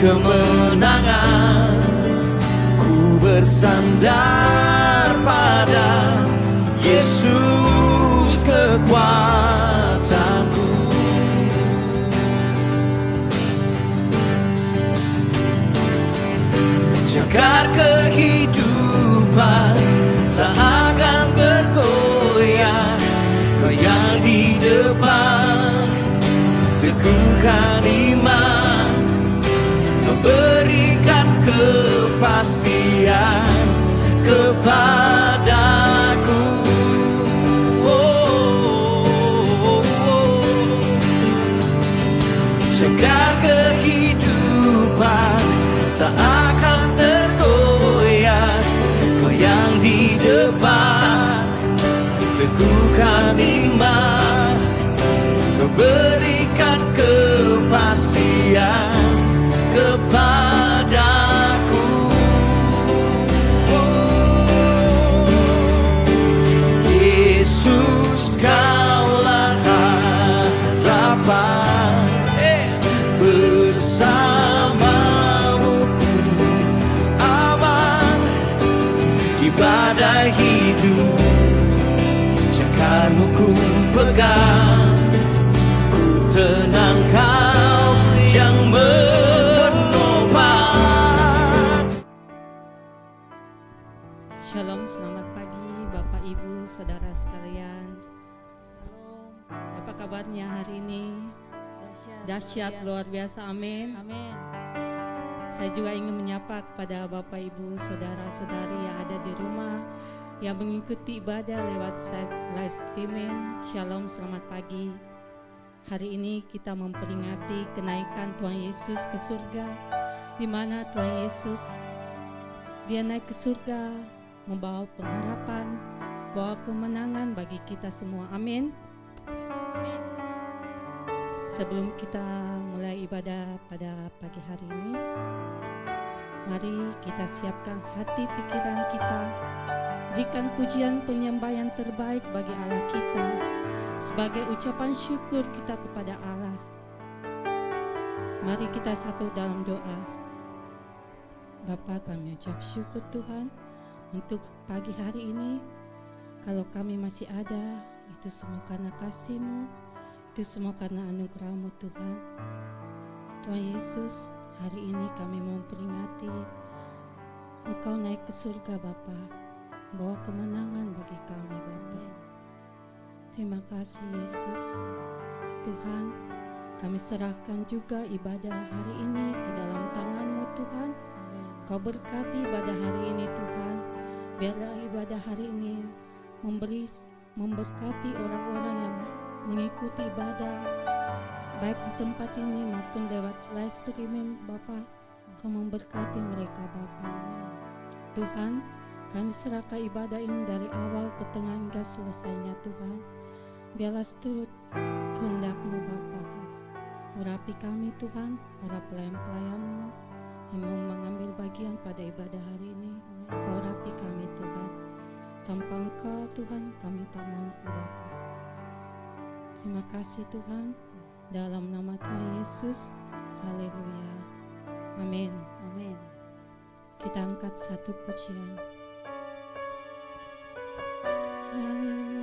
kemenangan. Ku bersandar pada Yesus kekuatanku. Jagat kehidupan tak akan bergoyang, Kau yang di depan. Teguhkan iman, memberikan kepastian kepadaku. Jagat kehidupan tak akan tergoyang, Kau yang di depan. Teguhkan iman, memberikan kepastian kepadaku. Yesus, Kaulah harapan, bersamamu ku aman di badai hidup. Jangkarmu ku pegang, ku tenang Kau yang menopang. Shalom, selamat pagi Bapak Ibu Saudara sekalian. Shalom. Apa kabarnya hari ini? Dahsyat, luar biasa, amin. Amin. Saya juga ingin menyapa kepada Bapak Ibu Saudara-saudari yang ada di rumah, yang mengikuti ibadah lewat live streaming. Shalom, selamat pagi. Hari ini kita memperingati kenaikan Tuhan Yesus ke surga, di mana Tuhan Yesus Dia naik ke surga membawa pengharapan, bawa kemenangan bagi kita semua. Amin. Sebelum kita mulai ibadah pada pagi hari ini, mari kita siapkan hati pikiran kita, berikan pujian penyembahan terbaik bagi Allah kita sebagai ucapan syukur kita kepada Allah. Mari kita satu dalam doa. Bapa, kami ucap syukur Tuhan untuk pagi hari ini. Kalau kami masih ada, itu semua karena kasih-Mu, itu semua karena anugerah-Mu Tuhan. Tuhan Yesus, hari ini kami memperingati Engkau naik ke surga Bapa, bawa kemenangan bagi kami Bapa. Terima kasih Yesus. Tuhan, kami serahkan juga ibadah hari ini ke dalam tangan-Mu Tuhan. Kau berkati ibadah hari ini Tuhan. Biarlah ibadah hari ini memberkati orang-orang yang mengikuti ibadah, baik di tempat ini maupun lewat live streaming Bapa. Kau memberkati mereka Bapa. Tuhan, kami serahkan ibadah ini dari awal, pertengahan hingga selesainya Tuhan. Biarlah seturut kehendak-Mu Bapa. Urapi kami Tuhan, para pelayan-pelayan-Mu yang mau mengambil bagian pada ibadah hari ini. Kau urapi kami Tuhan. Tanpa Engkau Tuhan kami tak mampu Bapa. Terima kasih Tuhan. Dalam nama Tuhan Yesus. Haleluya. Amin. Amin. Kita angkat satu pujian. Haleluya.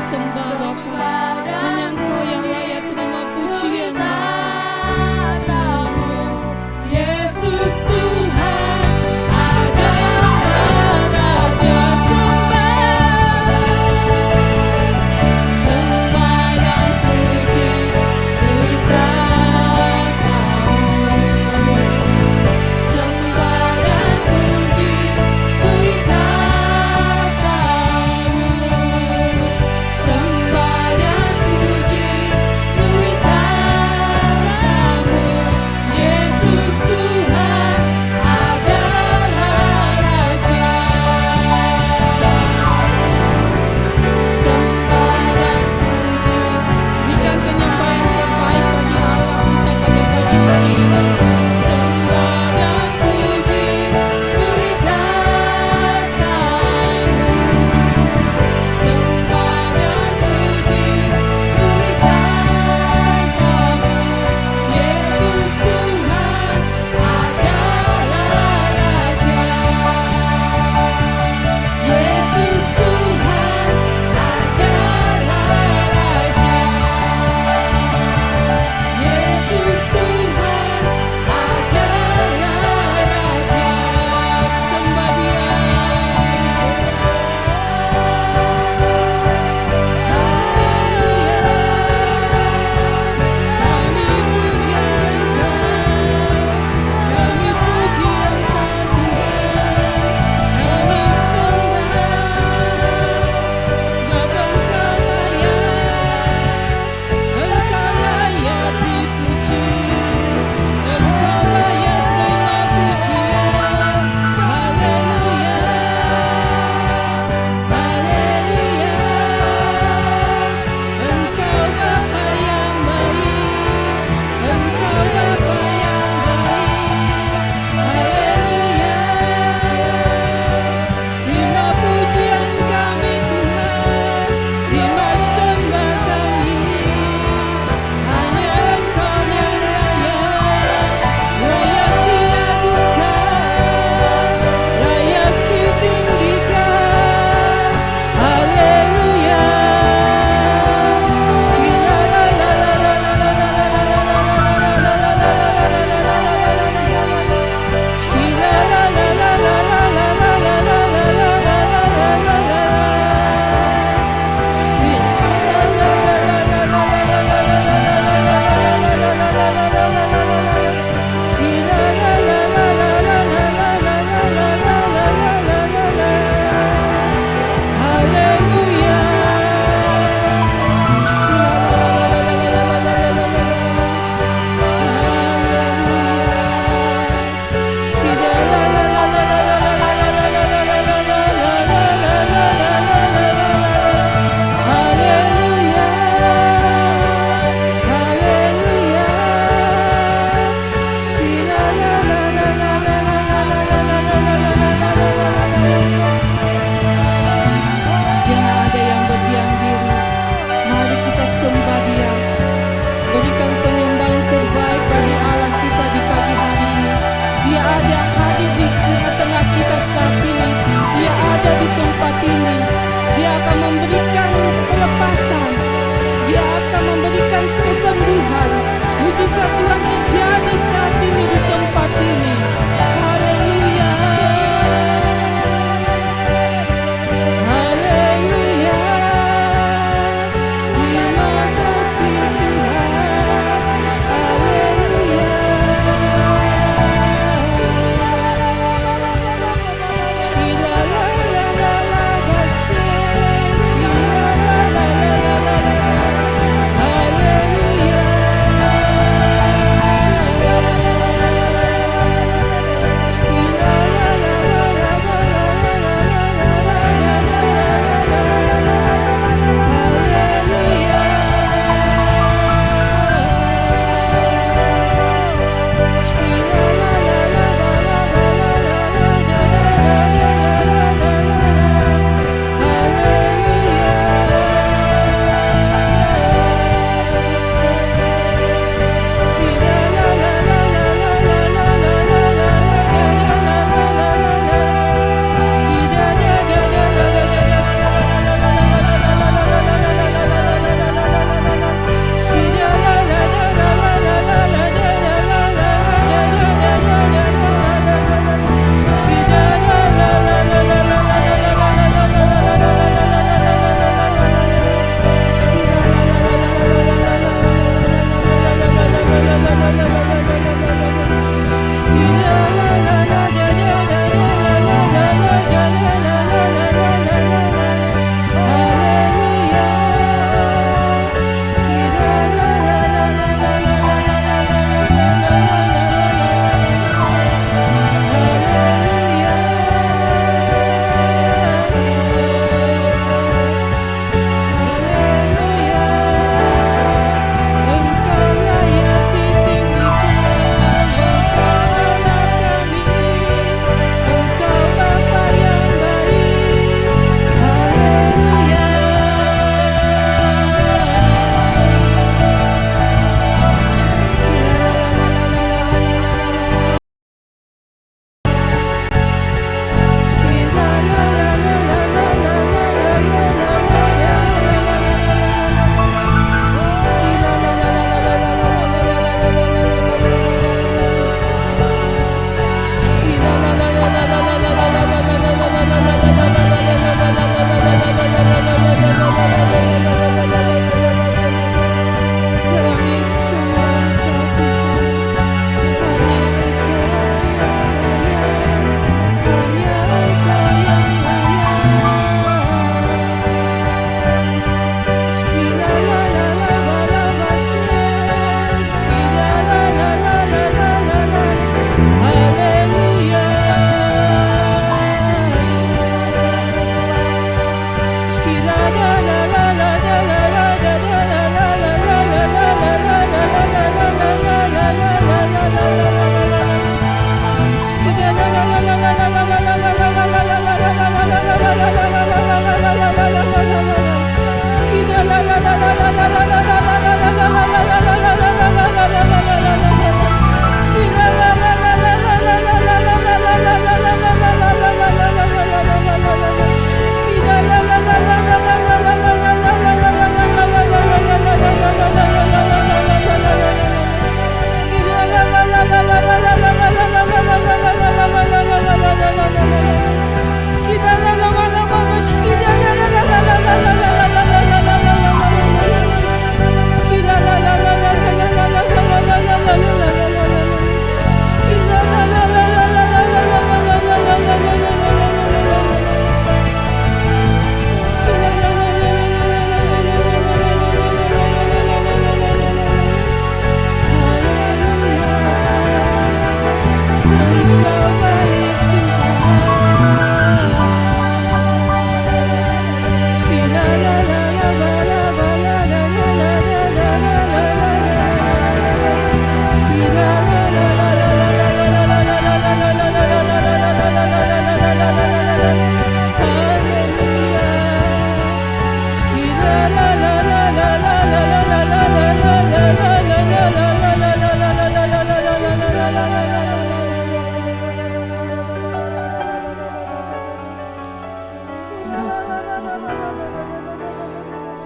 sembah Bapa. Hanya Engkau yang layak terima pujian Bapa. Yesus Tuhan adalah Raja sembah. Sembah dan puji kita Kau. Sembah dan puji kita Kau. Sembah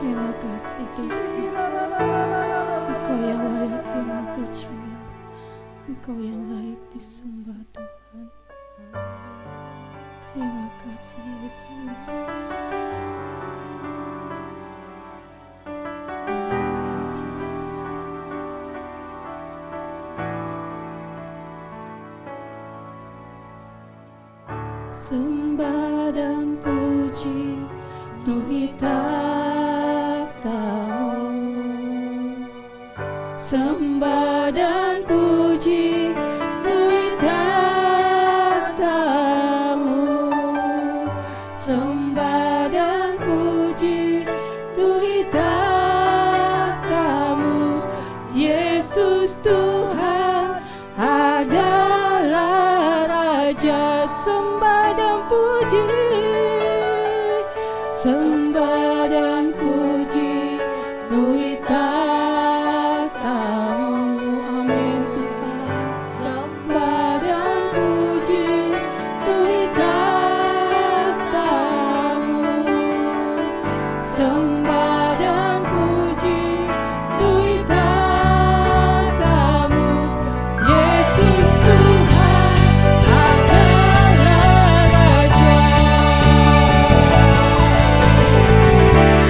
Terima kasih Tuhan. Engkau yang layak terima pujian. Engkau yang layak disembah Tuhan. Terima kasih Yesus. Haleluya, Yesus. Sembah dan puji Tuhan takhtamu. Sembah dan puji Tuhan takhtamu. Sembah dan puji Tuhan takhtamu. Yesus Tuhan adalah Raja. Sembah dan puji, sembah dan puji Tuhan takhtamu. Amin Tuhan. Sembah dan puji Tuhan takhtamu. Sembah dan puji Tuhan takhtamu. Yesus Tuhan adalah Raja.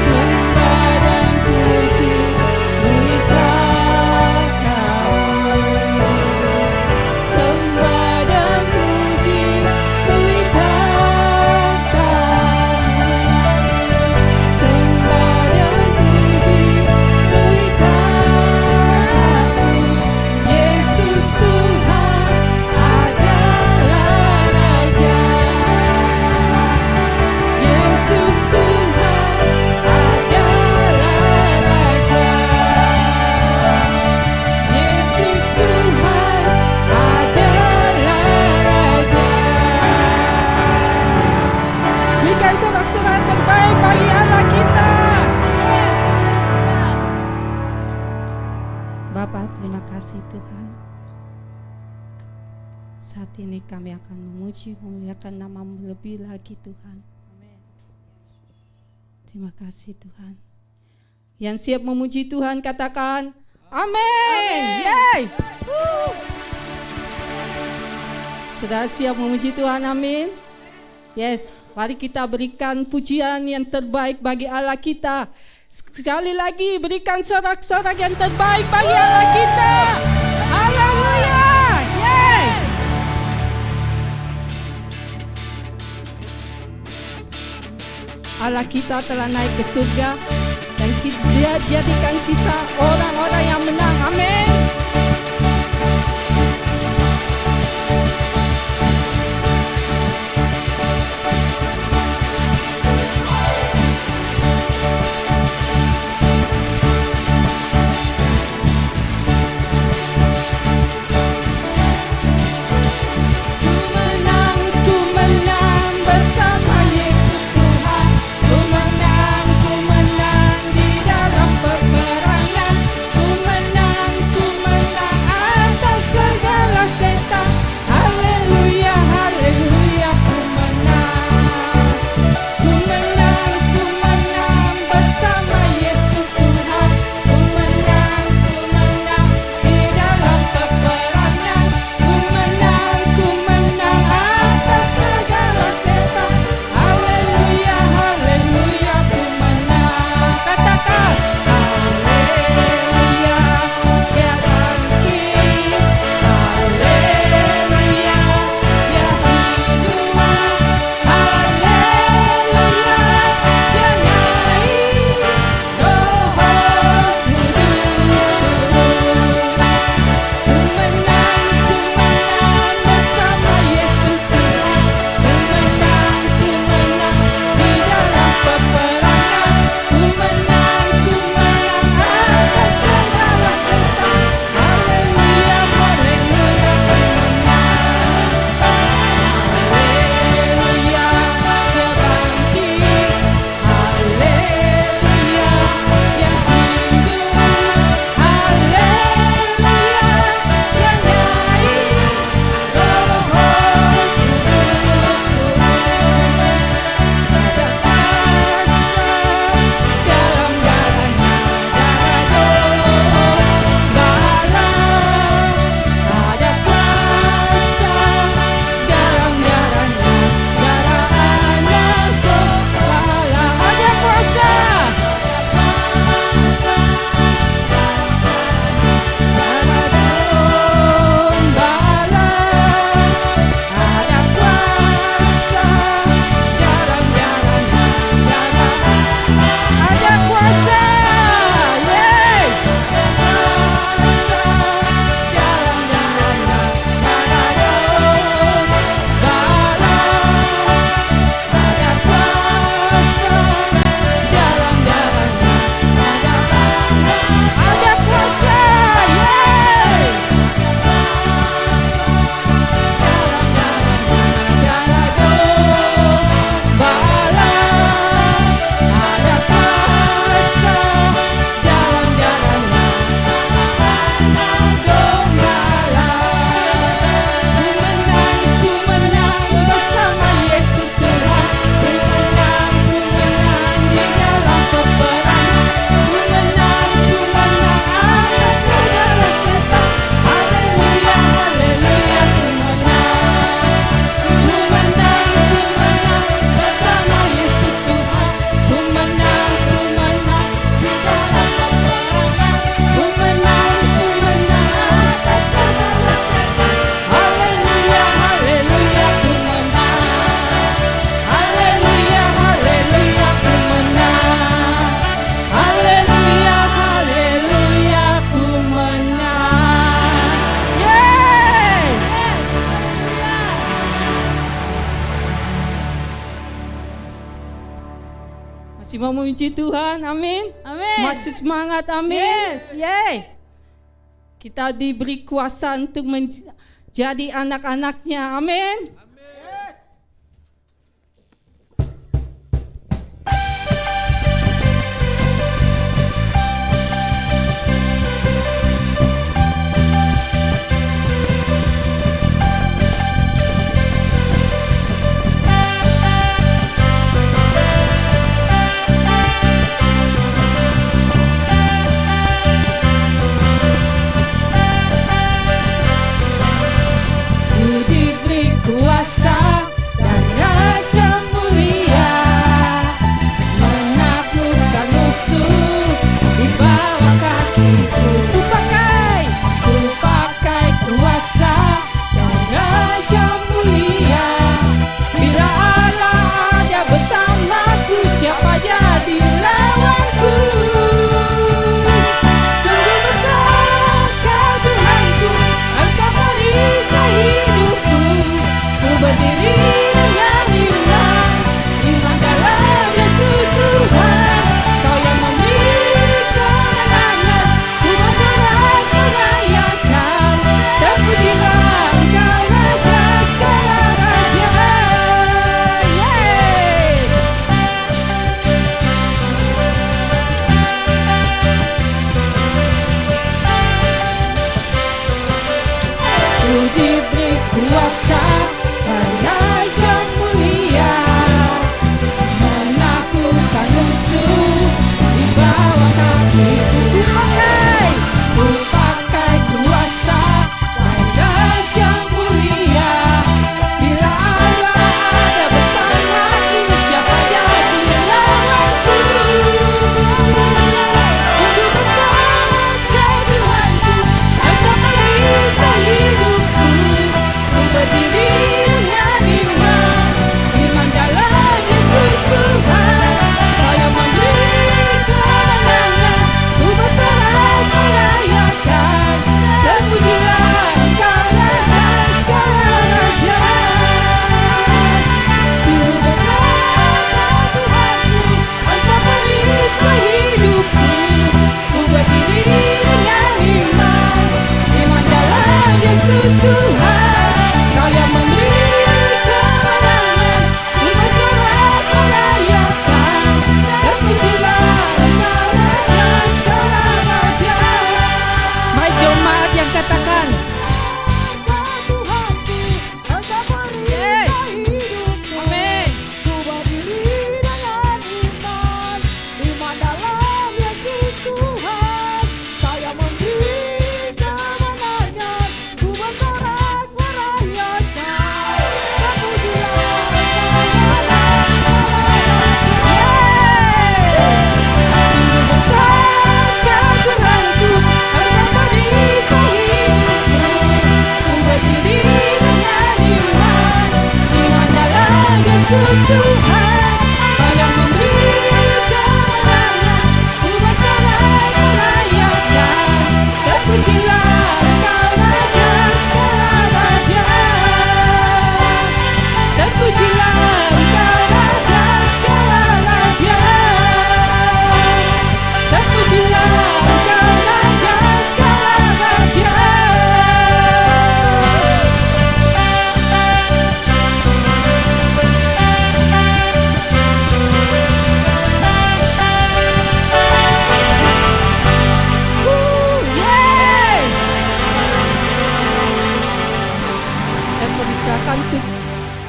Sembah dan puji Tuhan takhtamu. Sembah dan puji Tuhan takhtamu. Sembah dan puji Tuhan takhtamu. Yesus Tuhan adalah Raja. Yesus Tuhan adalah Raja. Yesus Tuhan adalah Raja. Berikan sorak-sorai terbaik bagi Allah kita. Bapa, terima kasih Tuhan. Saat ini kami akan memuji, memuliakan nama-Mu lebih lagi Tuhan. Terima kasih Tuhan. Yang siap memuji Tuhan katakan amin. Yeay. Sudah siap memuji Tuhan, amin. Yes, mari kita berikan pujian yang terbaik bagi Allah kita. Sekali lagi berikan sorak-sorak yang terbaik bagi Allah kita. Haleluya. Yeay. Allah kita telah naik ke surga dan Dia jadikan kita orang-orang yang menang. Amin. Ku menang bersama Yesus Tuhan. Ku menang di dalam peperangan. Ku menang Cuma memuji Tuhan, amin. Amin. Masih semangat, amin. Yes. Yeay. Kita diberi kuasa untuk menjadi anak-anaknya, amin.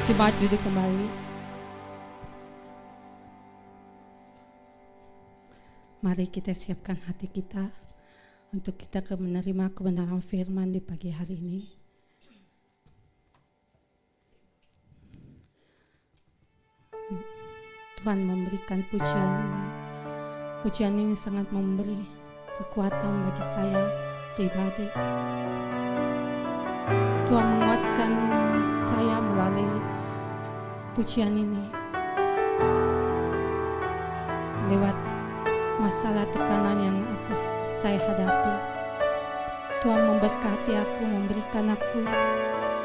Jemaat duduk kembali. Mari kita siapkan hati kita untuk kita menerima kebenaran firman di pagi hari ini. Tuhan memberikan pujian ini. Pujian ini sangat memberi kekuatan bagi saya pribadi. Tuhan menguatkan saya melalui pujian ini. Lewat masalah tekanan yang saya hadapi, Tuhan memberkati aku, memberikan aku,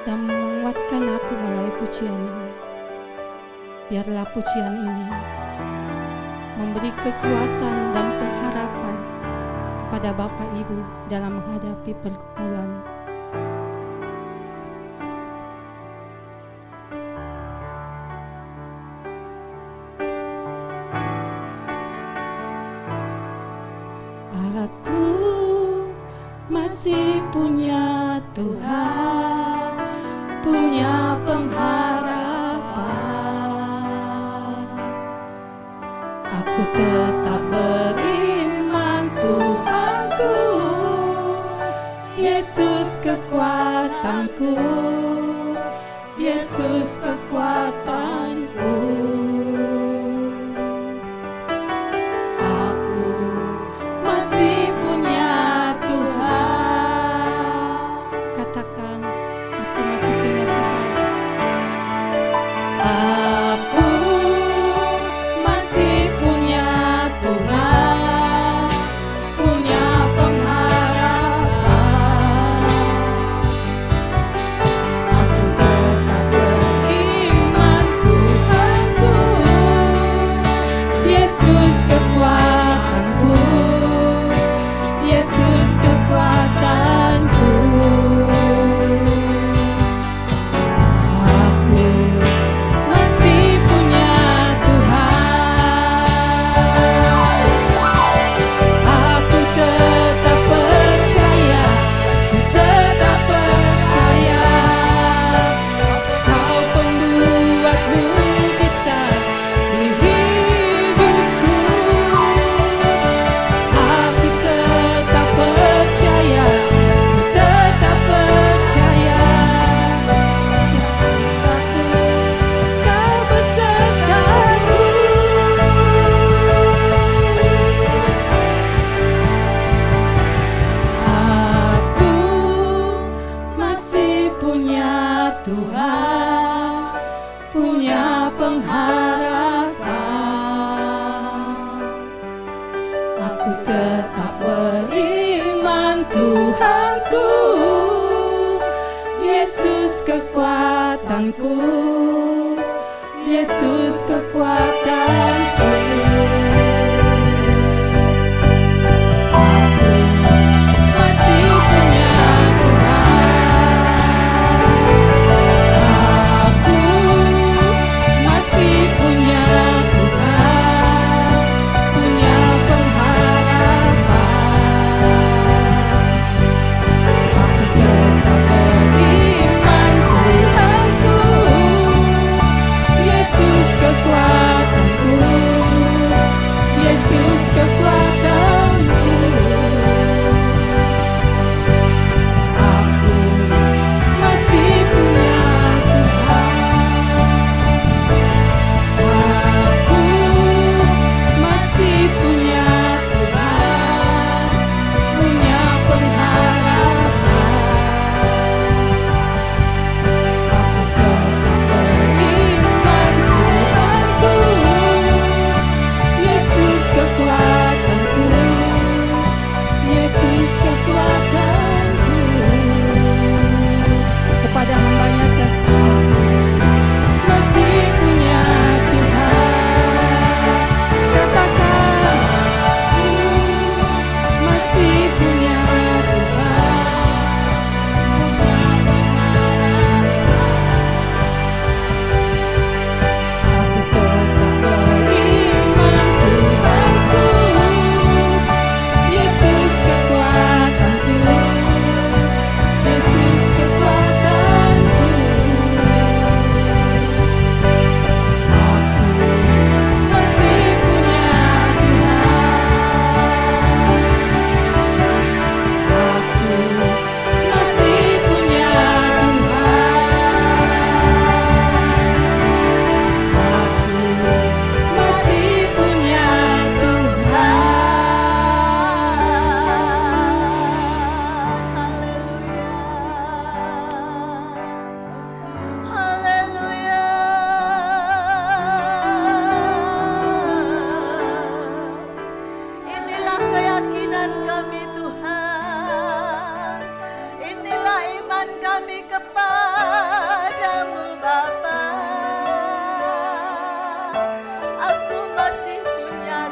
dan menguatkan aku melalui pujian ini. Biarlah pujian ini memberi kekuatan dan pengharapan kepada Bapak Ibu dalam menghadapi pergumulan. Aku masih punya Tuhan, punya pengharapan. Aku tetap beriman, Tuhanku, Yesus kekuatanku, Yesus kekuatanku. Aku masih punya Tuhan. Katakan, aku masih punya Tuhan. Aku masih punya Tuhan, punya pengharapan. Aku tetap beriman, Tuhanku, Yesus kekuatanku, Yesus kekuatanku. Aku masih punya Tuhan. Aku tetap percaya, aku tetap percaya, Kau pembuat mujizat di hidupku. Aku tetap percaya, aku tetap percaya, Kau besertaku. Aku masih punya Tuhan, punya pengharapan. Aku tetap beriman, Tuhanku, Yesus kekuatanku, Yesus kekuatanku. Aku masih punya Tuhan. Aku masih punya Tuhan, punya pengharapan. Aku tetap beriman, Tuhanku, Yesus kekuatanku, Yesus kekuatanku. Aku masih punya Tuhan. Aku masih punya Tuhan, punya pengharapan. Aku tetap beriman, Tuhanku, Yesus kekuatanku, Yesus kekuatanku. Kepada hambanya saya masih punya Tuhan. Katakan, aku masih punya Tuhan. Aku tetap beriman, Tuhanku, Yesus kekuatanku, Yesus kekuatanku. Aku masih punya Tuhan. Aku masih punya Tuhan. Aku masih punya Tuhan. Haleluya. Inilah keyakinan kami, Tuhan. Inilah iman kami kepadamu, Bapa. Aku masih punya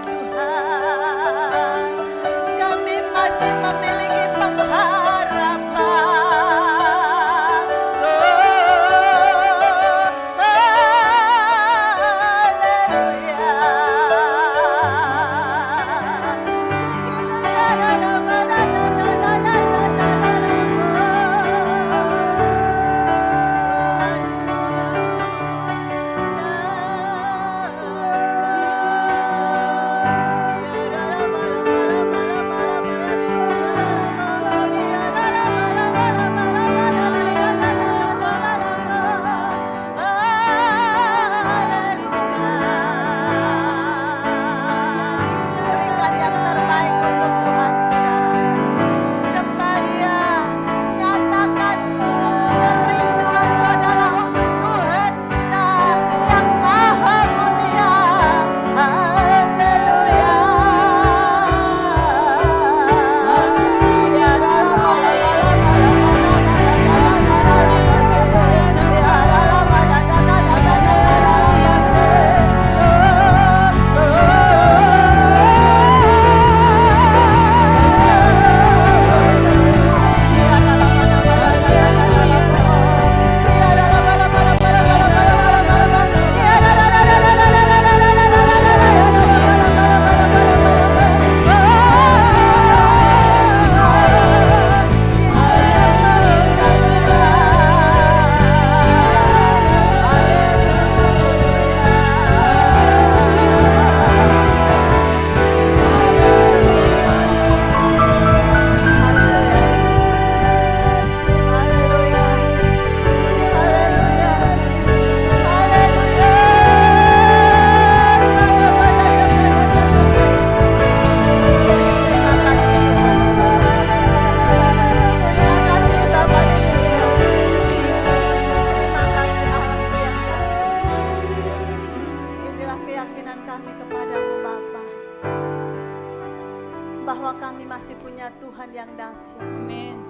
bahwa kami masih punya Tuhan yang dahsyat. Amin.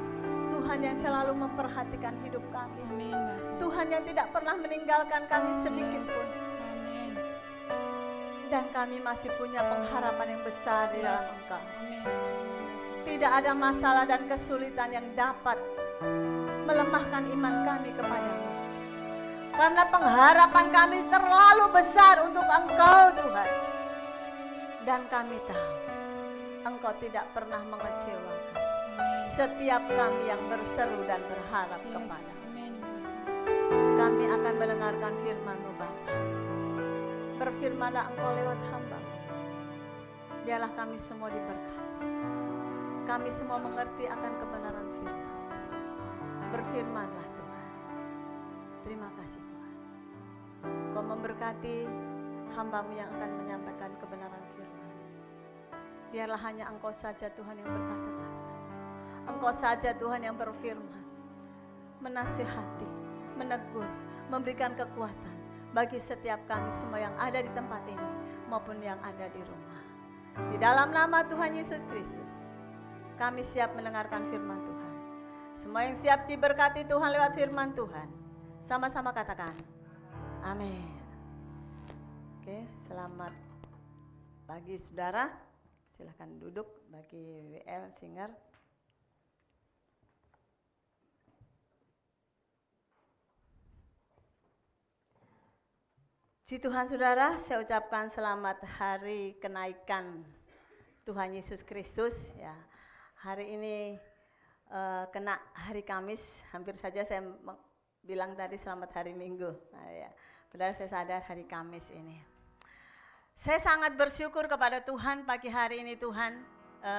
Tuhan yang selalu memperhatikan hidup kami. Amin, Bapak. Tuhan yang tidak pernah meninggalkan kami sedikit Yes. pun. Amin. Dan kami masih punya pengharapan yang besar di dalam Yes. Engkau. Amin. Tidak ada masalah dan kesulitan yang dapat melemahkan iman kami kepadamu. Karena pengharapan kami terlalu besar untuk Engkau, Tuhan. Dan kami tahu Engkau tidak pernah mengecewakan Amin. setiap kami yang berseru dan berharap Yes. kepadamu. Amin. Kami akan mendengarkan firman-Mu, Bapa. Berfirmanlah Engkau lewat hamba. Biarlah kami semua diberkati. Kami semua mengerti akan kebenaran firman. Berfirmanlah Tuhan. Terima kasih Tuhan. Kau memberkati hamba-Mu yang akan menyampaikan kebenaran firman. Biarlah hanya Engkau saja Tuhan yang berkata-kata. Engkau saja Tuhan yang berfirman. Menasihati, menegur, memberikan kekuatan bagi setiap kami semua yang ada di tempat ini maupun yang ada di rumah. Di dalam nama Tuhan Yesus Kristus, kami siap mendengarkan firman Tuhan. Semua yang siap diberkati Tuhan lewat firman Tuhan, sama-sama katakan amin. Oke, selamat pagi saudara. Silakan duduk bagi WL Singer. Puji Tuhan saudara, saya ucapkan selamat hari kenaikan Tuhan Yesus Kristus. Ya, hari ini kena hari Kamis, hampir saja saya bilang tadi selamat hari Minggu. Nah, ya, padahal saya sadar hari Kamis ini. Saya sangat bersyukur kepada Tuhan pagi hari ini Tuhan,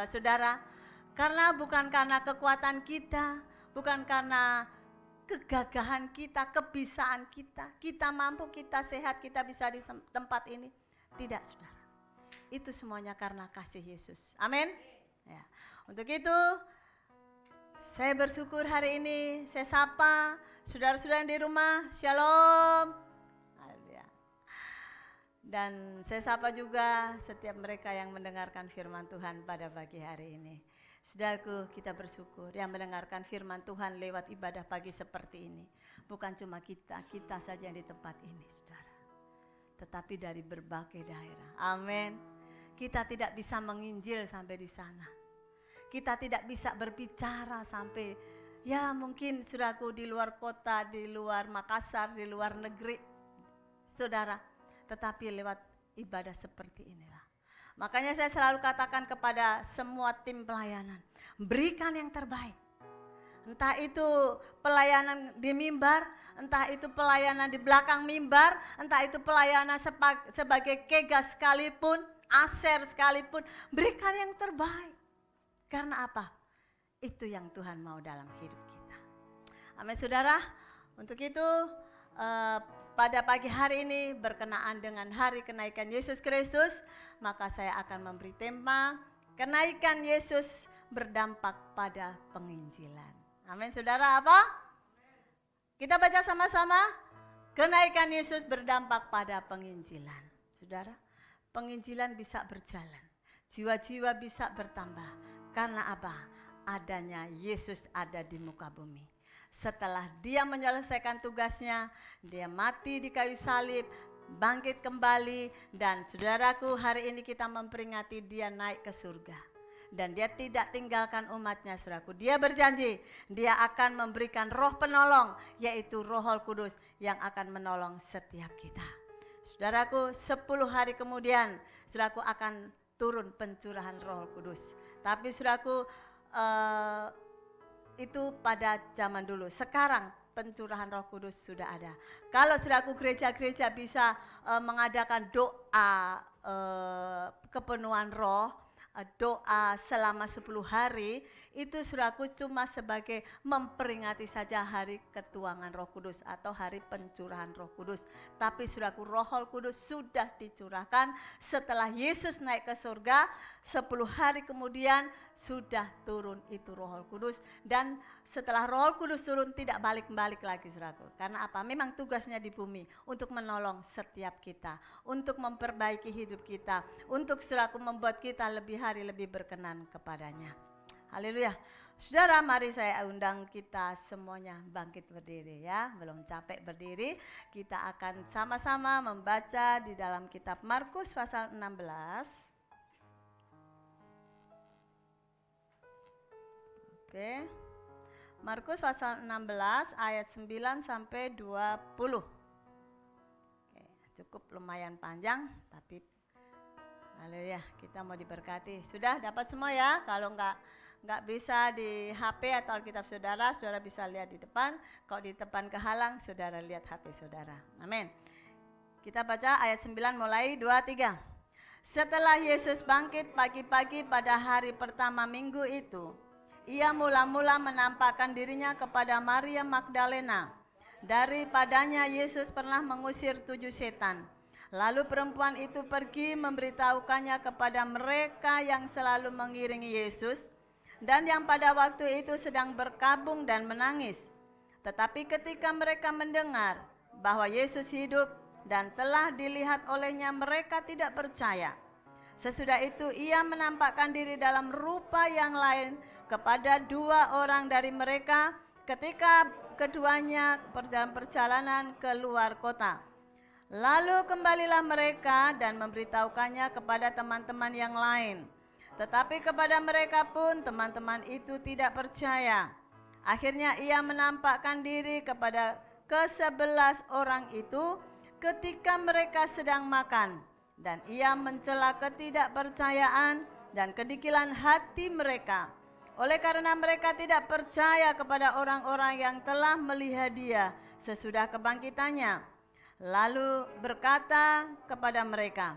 saudara, karena bukan karena kekuatan kita, bukan karena kegagahan kita, kebisaan kita mampu, kita sehat, kita bisa di tempat ini. Tidak saudara, itu semuanya karena kasih Yesus. Amin. Ya. Untuk itu saya bersyukur hari ini, saya sapa saudara-saudara yang di rumah, shalom. Dan saya sapa juga setiap mereka yang mendengarkan firman Tuhan pada pagi hari ini. Saudaraku, kita bersyukur yang mendengarkan firman Tuhan lewat ibadah pagi seperti ini. Bukan cuma kita saja yang di tempat ini, saudara. Tetapi dari berbagai daerah. Amin. Kita tidak bisa menginjil sampai di sana. Kita tidak bisa berbicara sampai, ya mungkin saudaraku di luar kota, di luar Makassar, di luar negeri, saudara. Tetapi lewat ibadah seperti inilah. Makanya saya selalu katakan kepada semua tim pelayanan, berikan yang terbaik. Entah itu pelayanan di mimbar, entah itu pelayanan di belakang mimbar, entah itu pelayanan sebagai kega sekalipun, aser sekalipun, berikan yang terbaik. Karena apa? Itu yang Tuhan mau dalam hidup kita. Amin saudara. Untuk itu pada pagi hari ini berkenaan dengan hari kenaikan Yesus Kristus, maka saya akan memberi tema kenaikan Yesus berdampak pada penginjilan. Amin saudara, apa? Kita baca sama-sama. Kenaikan Yesus berdampak pada penginjilan. Saudara, penginjilan bisa berjalan, jiwa-jiwa bisa bertambah. Karena apa? Adanya Yesus ada di muka bumi. Setelah dia menyelesaikan tugasnya, dia mati di kayu salib, bangkit kembali, dan saudaraku hari ini kita memperingati dia naik ke surga. Dan dia tidak tinggalkan umatnya saudaraku. Dia berjanji, dia akan memberikan roh penolong, yaitu Roh Kudus yang akan menolong setiap kita. Saudaraku, 10 hari kemudian saudaraku akan turun pencurahan Roh Kudus. Tapi saudaraku, itu pada zaman dulu. Sekarang pencurahan Roh Kudus sudah ada. Kalau saudaraku gereja-gereja bisa mengadakan doa kepenuhan roh, doa selama 10 hari, itu saudaraku cuma sebagai memperingati saja hari ketuangan Roh Kudus atau hari pencurahan Roh Kudus. Tapi saudaraku, Roh Kudus sudah dicurahkan setelah Yesus naik ke surga. 10 hari kemudian sudah turun itu Roh Kudus. Dan setelah Roh Kudus turun tidak balik-balik lagi saudaraku. Karena apa? Memang tugasnya di bumi untuk menolong setiap kita, untuk memperbaiki hidup kita, untuk saudaraku membuat kita lebih hari lebih berkenan kepadanya. Haleluya. Saudara, mari saya undang kita semuanya bangkit berdiri ya. Belum capek berdiri, kita akan sama-sama membaca di dalam kitab Markus pasal 16. Oke. Markus pasal 16 ayat 9 sampai 20. Oke, cukup lumayan panjang tapi haleluya, kita mau diberkati. Sudah dapat semua ya? Kalau enggak bisa di HP atau Alkitab saudara, saudara bisa lihat di depan. Kalau di depan kehalang, saudara lihat HP saudara. Amin. Kita baca ayat 9 mulai 2-3. Setelah Yesus bangkit pagi-pagi pada hari pertama minggu itu, ia mula-mula menampakkan dirinya kepada Maria Magdalena. Daripadanya Yesus pernah mengusir 7 setan. Lalu perempuan itu pergi memberitahukannya kepada mereka yang selalu mengiringi Yesus dan yang pada waktu itu sedang berkabung dan menangis. Tetapi ketika mereka mendengar bahwa Yesus hidup dan telah dilihat olehnya, mereka tidak percaya. Sesudah itu ia menampakkan diri dalam rupa yang lain kepada 2 orang dari mereka ketika keduanya dalam perjalanan ke luar kota. Lalu kembalilah mereka dan memberitahukannya kepada teman-teman yang lain. Tetapi kepada mereka pun teman-teman itu tidak percaya. Akhirnya ia menampakkan diri kepada ke-11 orang itu ketika mereka sedang makan. Dan ia mencela ketidakpercayaan dan kedikilan hati mereka. Oleh karena mereka tidak percaya kepada orang-orang yang telah melihat dia sesudah kebangkitannya. Lalu berkata kepada mereka,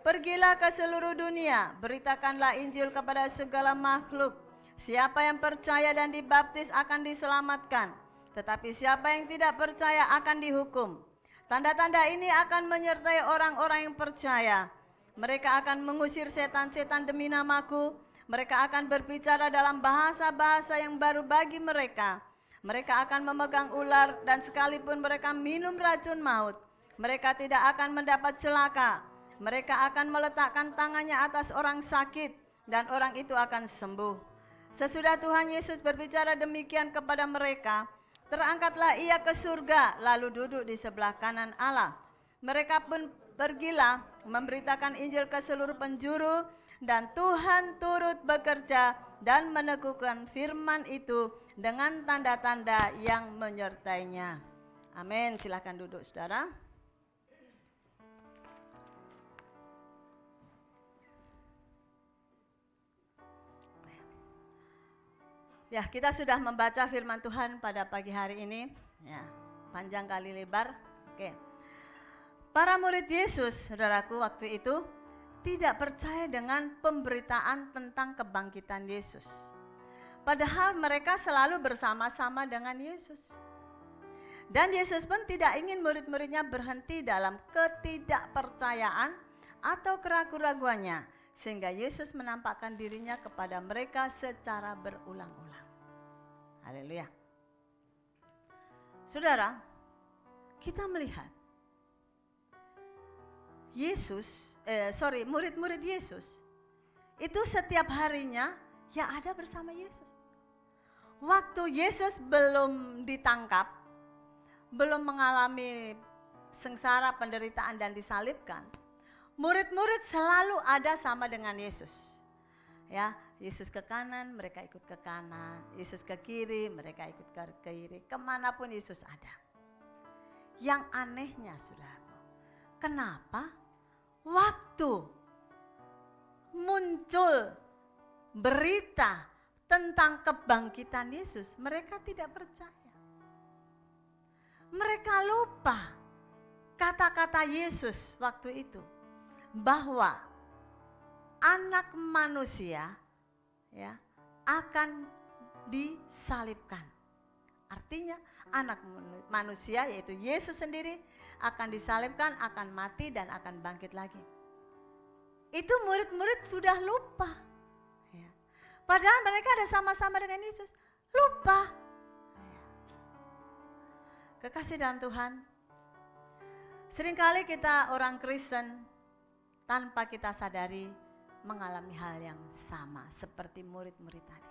pergilah ke seluruh dunia, beritakanlah Injil kepada segala makhluk. Siapa yang percaya dan dibaptis akan diselamatkan, tetapi siapa yang tidak percaya akan dihukum. Tanda-tanda ini akan menyertai orang-orang yang percaya. Mereka akan mengusir setan-setan demi namaku. Mereka akan berbicara dalam bahasa-bahasa yang baru bagi mereka. Mereka akan memegang ular dan sekalipun mereka minum racun maut, mereka tidak akan mendapat celaka. Mereka akan meletakkan tangannya atas orang sakit dan orang itu akan sembuh. Sesudah Tuhan Yesus berbicara demikian kepada mereka, terangkatlah ia ke surga lalu duduk di sebelah kanan Allah. Mereka pun pergilah memberitakan Injil ke seluruh penjuru dan Tuhan turut bekerja dan meneguhkan firman itu dengan tanda-tanda yang menyertainya. Amin. Silakan duduk saudara. Ya, kita sudah membaca firman Tuhan pada pagi hari ini. Ya, panjang kali lebar. Oke. Para murid Yesus, saudaraku, waktu itu tidak percaya dengan pemberitaan tentang kebangkitan Yesus. Padahal mereka selalu bersama-sama dengan Yesus. Dan Yesus pun tidak ingin murid-muridnya berhenti dalam ketidakpercayaan atau keraguan-raguannya. Sehingga Yesus menampakkan dirinya kepada mereka secara berulang-ulang. Haleluya. Saudara, kita melihat murid-murid Yesus itu setiap harinya ya ada bersama Yesus. Waktu Yesus belum ditangkap, belum mengalami sengsara, penderitaan dan disalibkan, murid-murid selalu ada sama dengan Yesus. Ya, Yesus ke kanan, mereka ikut ke kanan. Yesus ke kiri, mereka ikut ke kiri. Kemanapun Yesus ada. Yang anehnya, saudaraku, kenapa waktu muncul berita tentang kebangkitan Yesus, mereka tidak percaya. Mereka lupa kata-kata Yesus waktu itu, bahwa anak manusia ya akan disalibkan. Artinya anak manusia yaitu Yesus sendiri akan disalibkan, akan mati dan akan bangkit lagi. itu murid-murid sudah lupa. Ya. Padahal mereka ada sama-sama dengan Yesus, lupa. Ya. Kekasih dalam Tuhan, seringkali kita orang Kristen tanpa kita sadari mengalami hal yang sama seperti murid-murid tadi.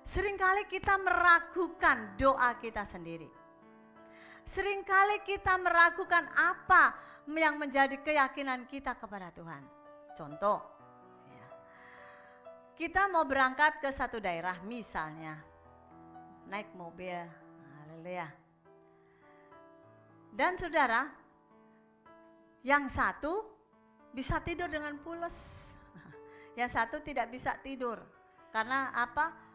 Seringkali kita meragukan doa kita sendiri. Seringkali kita meragukan apa yang menjadi keyakinan kita kepada Tuhan. Contoh, ya, kita mau berangkat ke satu daerah misalnya, naik mobil, haleluya. Dan saudara, yang satu bisa tidur dengan pules, yang satu tidak bisa tidur. Karena apa?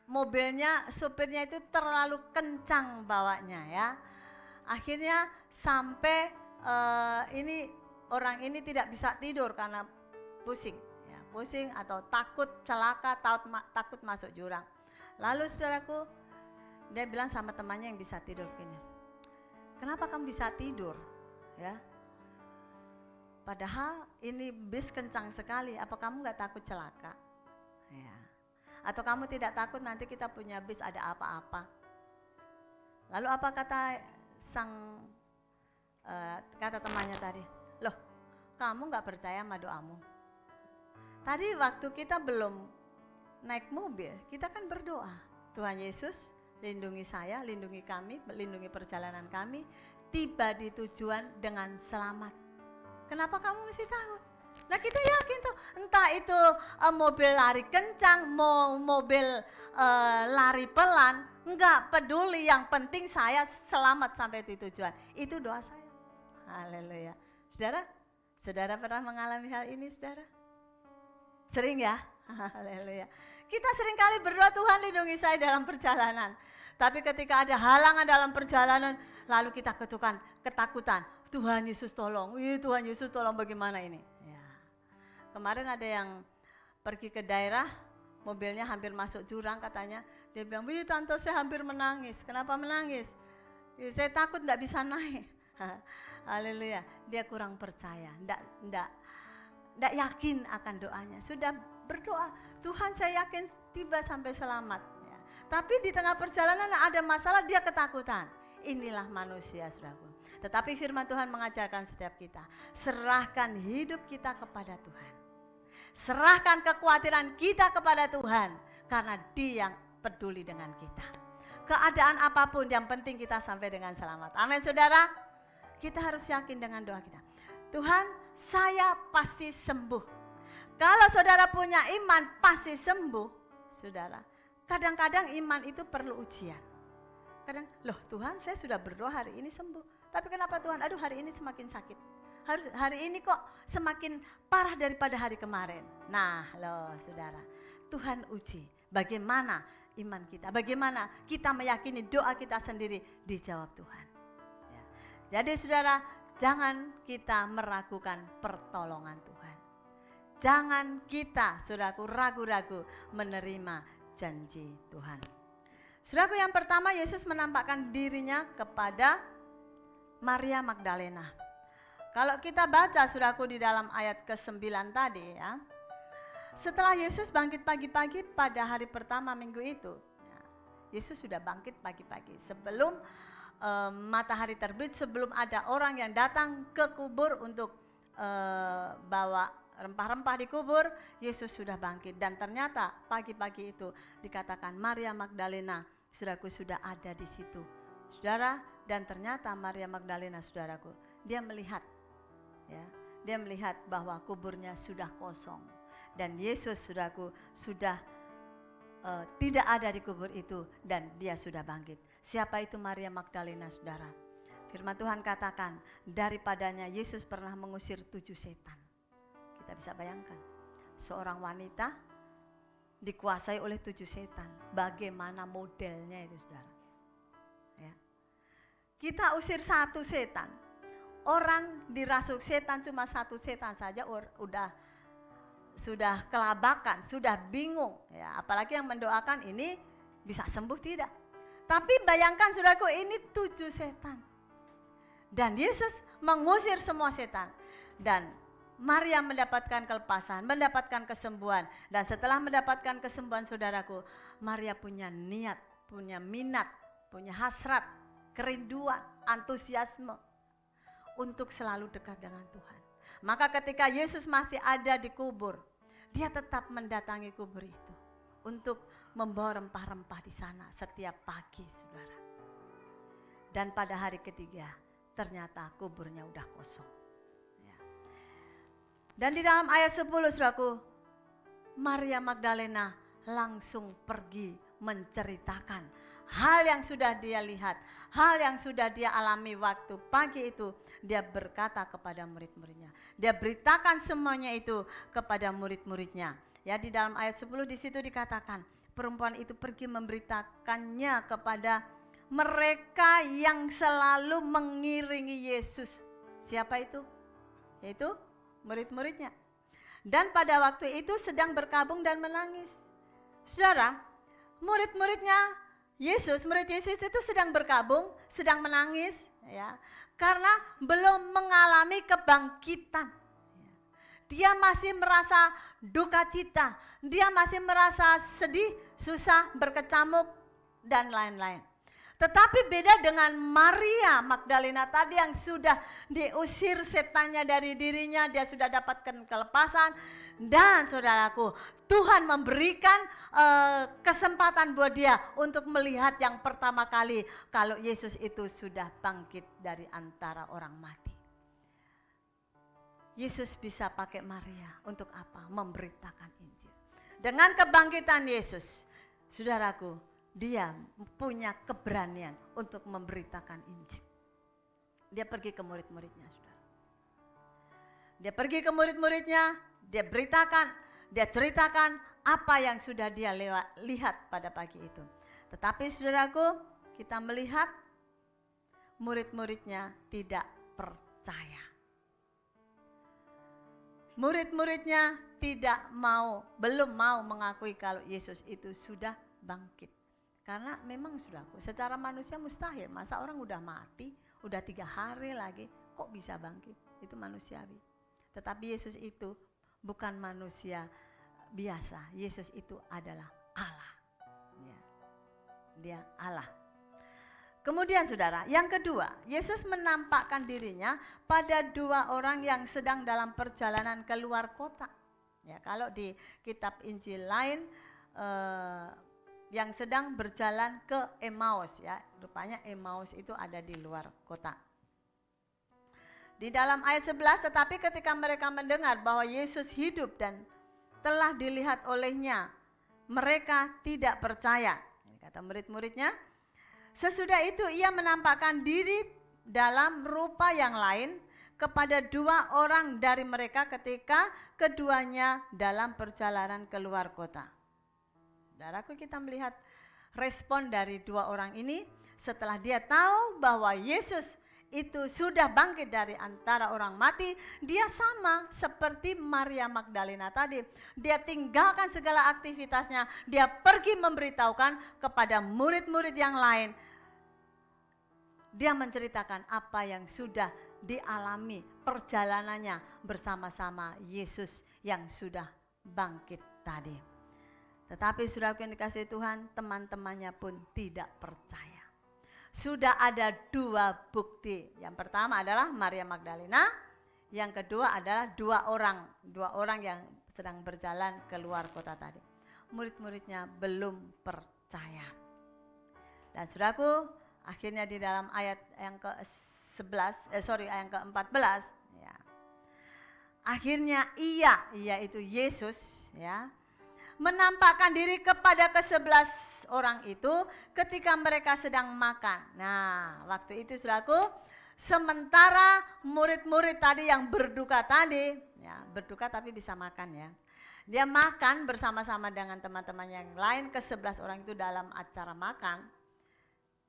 Mobilnya, supirnya itu terlalu kencang bawanya ya. Akhirnya sampai orang ini tidak bisa tidur karena pusing, ya, pusing atau takut celaka, takut masuk jurang. Lalu saudaraku, dia bilang sama temannya yang bisa tidur gini, kenapa kamu bisa tidur? Ya, padahal ini bis kencang sekali, apa kamu nggak takut celaka? Ya. Atau kamu tidak takut nanti kita punya bis ada apa-apa? Lalu apa kata kata temannya tadi? Loh, kamu nggak percaya sama doamu? Tadi waktu kita belum naik mobil, kita kan berdoa. Tuhan Yesus, lindungi saya, lindungi kami, lindungi perjalanan kami, tiba di tujuan dengan selamat. Kenapa kamu mesti takut? Nah kita yakin tuh, entah itu mobil lari kencang, mobil lari pelan, enggak peduli, yang penting saya selamat sampai di tujuan. Itu doa saya. Haleluya. Saudara pernah mengalami hal ini, saudara? Sering ya? Haleluya. Kita sering kali berdoa, Tuhan lindungi saya dalam perjalanan. Tapi ketika ada halangan dalam perjalanan, lalu kita ketakutan. Tuhan Yesus tolong, Tuhan Yesus tolong, bagaimana ini? Ya. Kemarin ada yang pergi ke daerah, mobilnya hampir masuk jurang katanya. Dia bilang, tante saya hampir menangis. Kenapa menangis? Saya takut tidak bisa naik. Haleluya. Dia kurang percaya, tidak yakin akan doanya. Sudah berdoa, Tuhan saya yakin tiba sampai selamat. Ya. Tapi di tengah perjalanan ada masalah, dia ketakutan. Inilah manusia, saudaraku. Tetapi firman Tuhan mengajarkan setiap kita, serahkan hidup kita kepada Tuhan. Serahkan kekhawatiran kita kepada Tuhan, karena Dia yang peduli dengan kita. Keadaan apapun yang penting kita sampai dengan selamat. Amin saudara. Kita harus yakin dengan doa kita. Tuhan, saya pasti sembuh. Kalau saudara punya iman pasti sembuh, saudara. Kadang-kadang iman itu perlu ujian. Kadang, loh Tuhan saya sudah berdoa hari ini sembuh. Tapi kenapa Tuhan, aduh hari ini semakin sakit. Hari ini kok semakin parah daripada hari kemarin. Nah loh saudara, Tuhan uji bagaimana iman kita. Bagaimana kita meyakini doa kita sendiri dijawab Tuhan. Ya. Jadi saudara, jangan kita meragukan pertolongan Tuhan. Jangan kita, saudaraku, ragu-ragu menerima janji Tuhan. Saudaraku, yang pertama Yesus menampakkan dirinya kepada Maria Magdalena. Kalau kita baca saudaraku di dalam ayat ke-9 tadi ya. Setelah Yesus bangkit pagi-pagi pada hari pertama minggu itu. Ya, Yesus sudah bangkit pagi-pagi. Sebelum matahari terbit, sebelum ada orang yang datang ke kubur untuk bawa rempah-rempah di kubur, Yesus sudah bangkit. Dan ternyata pagi-pagi itu dikatakan Maria Magdalena, saudaraku, sudah ada di situ. Saudara, dan ternyata Maria Magdalena, saudaraku, dia melihat, ya, dia melihat bahwa kuburnya sudah kosong. Dan Yesus, saudaraku, sudah tidak ada di kubur itu dan dia sudah bangkit. Siapa itu Maria Magdalena, saudara? Firman Tuhan katakan, daripadanya Yesus pernah mengusir 7 setan. Kita bisa bayangkan, seorang wanita dikuasai oleh 7 setan. Bagaimana modelnya itu, saudara? Ya. Kita usir 1 setan. Orang dirasuk setan cuma 1 setan saja sudah kelabakan, sudah bingung. Ya, apalagi yang mendoakan ini bisa sembuh tidak. Tapi bayangkan saudaraku, ini 7 setan. Dan Yesus mengusir semua setan. Dan Maria mendapatkan kelepasan, mendapatkan kesembuhan. Dan setelah mendapatkan kesembuhan saudaraku, Maria punya niat, punya minat, punya hasrat, kerinduan, antusiasme untuk selalu dekat dengan Tuhan. Maka ketika Yesus masih ada di kubur, dia tetap mendatangi kubur itu untuk membawa rempah-rempah di sana setiap pagi, saudara. Dan pada hari ketiga, ternyata kuburnya udah kosong. Ya. Dan di dalam ayat 10, saudaraku, Maria Magdalena langsung pergi menceritakan hal yang sudah dia lihat, hal yang sudah dia alami waktu pagi itu. Dia berkata kepada murid-muridnya, dia beritakan semuanya itu kepada murid-muridnya. Ya, di dalam ayat 10 di situ dikatakan, perempuan itu pergi memberitakannya kepada mereka yang selalu mengiringi Yesus. Siapa itu? Yaitu murid-muridnya. Dan pada waktu itu sedang berkabung dan menangis. Saudara, murid-muridnya Yesus, murid Yesus itu sedang berkabung, sedang menangis, ya, karena belum mengalami kebangkitan. Dia masih merasa duka cita, dia masih merasa sedih, susah, berkecamuk, dan lain-lain. Tetapi beda dengan Maria Magdalena tadi yang sudah diusir setannya dari dirinya, dia sudah dapatkan kelepasan. Dan saudaraku, Tuhan memberikan kesempatan buat dia untuk melihat yang pertama kali kalau Yesus itu sudah bangkit dari antara orang mati. Yesus bisa pakai Maria untuk apa? Memberitakan Injil. Dengan kebangkitan Yesus, saudaraku, dia punya keberanian untuk memberitakan Injil. Dia pergi ke murid-muridnya, saudara. Dia pergi ke murid-muridnya, dia beritakan, dia ceritakan apa yang sudah dia lihat pada pagi itu. Tetapi saudaraku, kita melihat murid-muridnya tidak percaya. Murid-muridnya belum mau mengakui kalau Yesus itu sudah bangkit. Karena memang saudaraku, secara manusia mustahil. Masa orang udah mati, udah 3 hari lagi, kok bisa bangkit? Itu manusiawi. Tetapi Yesus itu bukan manusia biasa. Yesus itu adalah Allah. Ya. Dia Allah. Kemudian saudara, yang kedua, Yesus menampakkan dirinya pada 2 orang yang sedang dalam perjalanan keluar kota. Ya, kalau di kitab Injil lain, yang sedang berjalan ke Emmaus, ya, rupanya Emmaus itu ada di luar kota. Di dalam ayat 11, tetapi ketika mereka mendengar bahwa Yesus hidup dan telah dilihat olehnya, mereka tidak percaya. Kata murid-muridnya, sesudah itu ia menampakkan diri dalam rupa yang lain kepada 2 orang dari mereka ketika keduanya dalam perjalanan keluar kota. Saudaraku, kita melihat respon dari 2 orang ini setelah dia tahu bahwa Yesus itu sudah bangkit dari antara orang mati. Dia sama seperti Maria Magdalena tadi. Dia tinggalkan segala aktivitasnya, dia pergi memberitahukan kepada murid-murid yang lain. Dia menceritakan apa yang sudah dialami perjalanannya bersama-sama Yesus yang sudah bangkit tadi. Tetapi saudaraku yang dikasihi Tuhan, teman-temannya pun tidak percaya. Sudah ada 2 bukti. Yang pertama adalah Maria Magdalena, yang kedua adalah 2 orang yang sedang berjalan keluar kota tadi. Murid-muridnya belum percaya. Dan saudaraku, akhirnya di dalam ayat yang yang ke-14, ya. Akhirnya yaitu Yesus, ya, menampakkan diri kepada ke-11 orang itu ketika mereka sedang makan. Nah, waktu itu saudaraku, sementara murid-murid tadi yang berduka tadi, ya, berduka tapi bisa makan, ya. Dia makan bersama-sama dengan teman-teman yang lain, ke-11 orang itu dalam acara makan.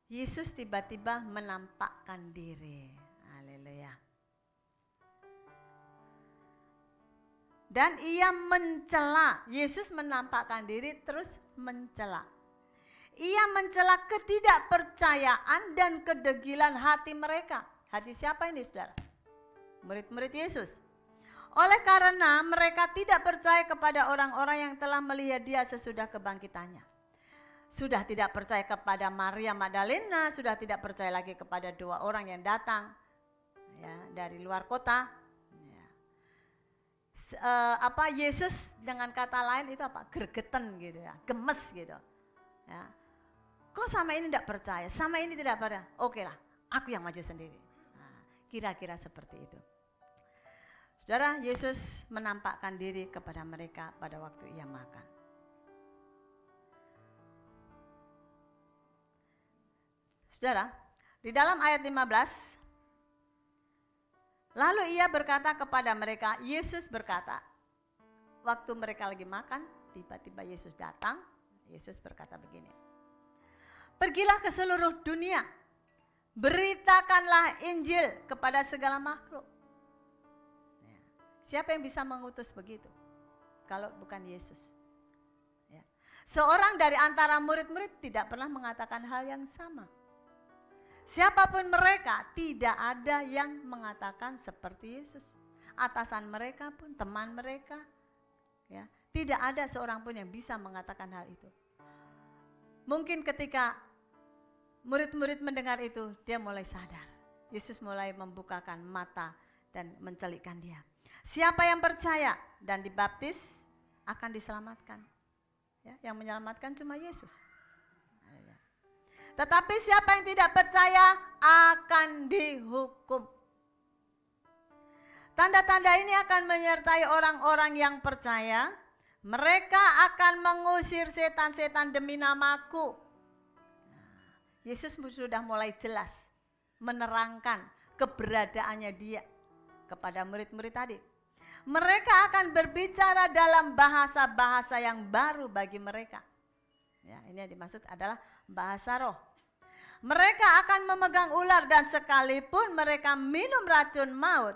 Yesus tiba-tiba menampakkan diri. Haleluya. Dan ia mencela. Yesus menampakkan diri terus mencela. Ia mencela ketidakpercayaan dan kedegilan hati mereka. Hati siapa ini, saudara? Murid-murid Yesus. Oleh karena mereka tidak percaya kepada orang-orang yang telah melihat dia sesudah kebangkitannya. Sudah tidak percaya kepada Maria Magdalena, sudah tidak percaya lagi kepada 2 orang yang datang ya, dari luar kota. Ya. Yesus dengan kata lain itu apa? Gergeten gitu ya, gemes gitu. Ya. Kok sama ini tidak percaya, sama ini tidak percaya? Oke lah, aku yang maju sendiri. Nah, kira-kira seperti itu. Saudara, Yesus menampakkan diri kepada mereka pada waktu ia makan. Saudara, di dalam ayat 15, lalu ia berkata kepada mereka, Yesus berkata, waktu mereka lagi makan, tiba-tiba Yesus datang, Yesus berkata begini, pergilah ke seluruh dunia, beritakanlah Injil kepada segala makhluk. Siapa yang bisa mengutus begitu? Kalau bukan Yesus. Ya. Seorang dari antara murid-murid tidak pernah mengatakan hal yang sama. Siapapun mereka, tidak ada yang mengatakan seperti Yesus. Atasan mereka pun, teman mereka, ya, tidak ada seorang pun yang bisa mengatakan hal itu. Mungkin ketika murid-murid mendengar itu, dia mulai sadar. Yesus mulai membukakan mata dan mencelikkan dia. Siapa yang percaya dan dibaptis akan diselamatkan. Ya, yang menyelamatkan cuma Yesus. Tetapi siapa yang tidak percaya akan dihukum. Tanda-tanda ini akan menyertai orang-orang yang percaya. Mereka akan mengusir setan-setan demi namaku. Yesus sudah mulai jelas menerangkan keberadaannya dia kepada murid-murid tadi. Mereka akan berbicara dalam bahasa-bahasa yang baru bagi mereka. Ya, ini yang dimaksud adalah bahasa roh. Mereka akan memegang ular dan sekalipun mereka minum racun maut,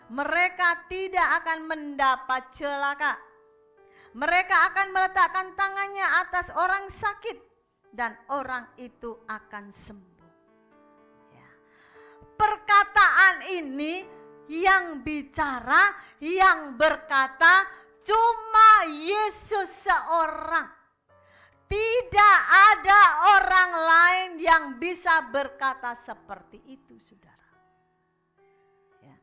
mereka tidak akan mendapat celaka. Mereka akan meletakkan tangannya atas orang sakit dan orang itu akan sembuh. Ya. Perkataan ini yang bicara, yang berkata cuma Yesus seorang. Tidak ada orang lain yang bisa berkata seperti itu, saudara. Ya.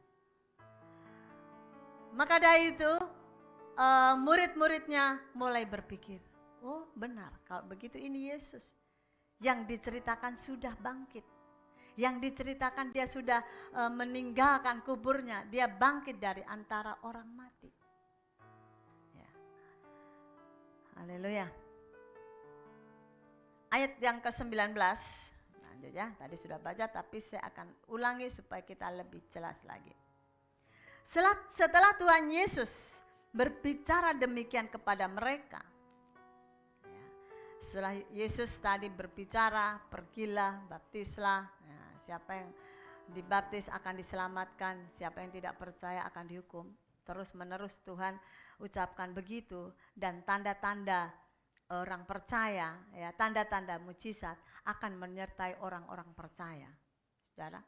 Maka dari itu murid-muridnya mulai berpikir, oh benar, kalau begitu ini Yesus. Yang diceritakan sudah bangkit. Yang diceritakan dia sudah meninggalkan kuburnya, dia bangkit dari antara orang mati. Ya. Haleluya. Ayat yang ke-19, lanjut ya, tadi sudah baca tapi saya akan ulangi supaya kita lebih jelas lagi. Setelah Tuhan Yesus berbicara demikian kepada mereka, ya, setelah Yesus tadi berbicara, pergilah, baptislah, ya, siapa yang dibaptis akan diselamatkan, siapa yang tidak percaya akan dihukum. Terus menerus Tuhan ucapkan begitu, dan tanda-tanda orang percaya, ya, tanda-tanda mujizat akan menyertai orang-orang percaya. Saudara,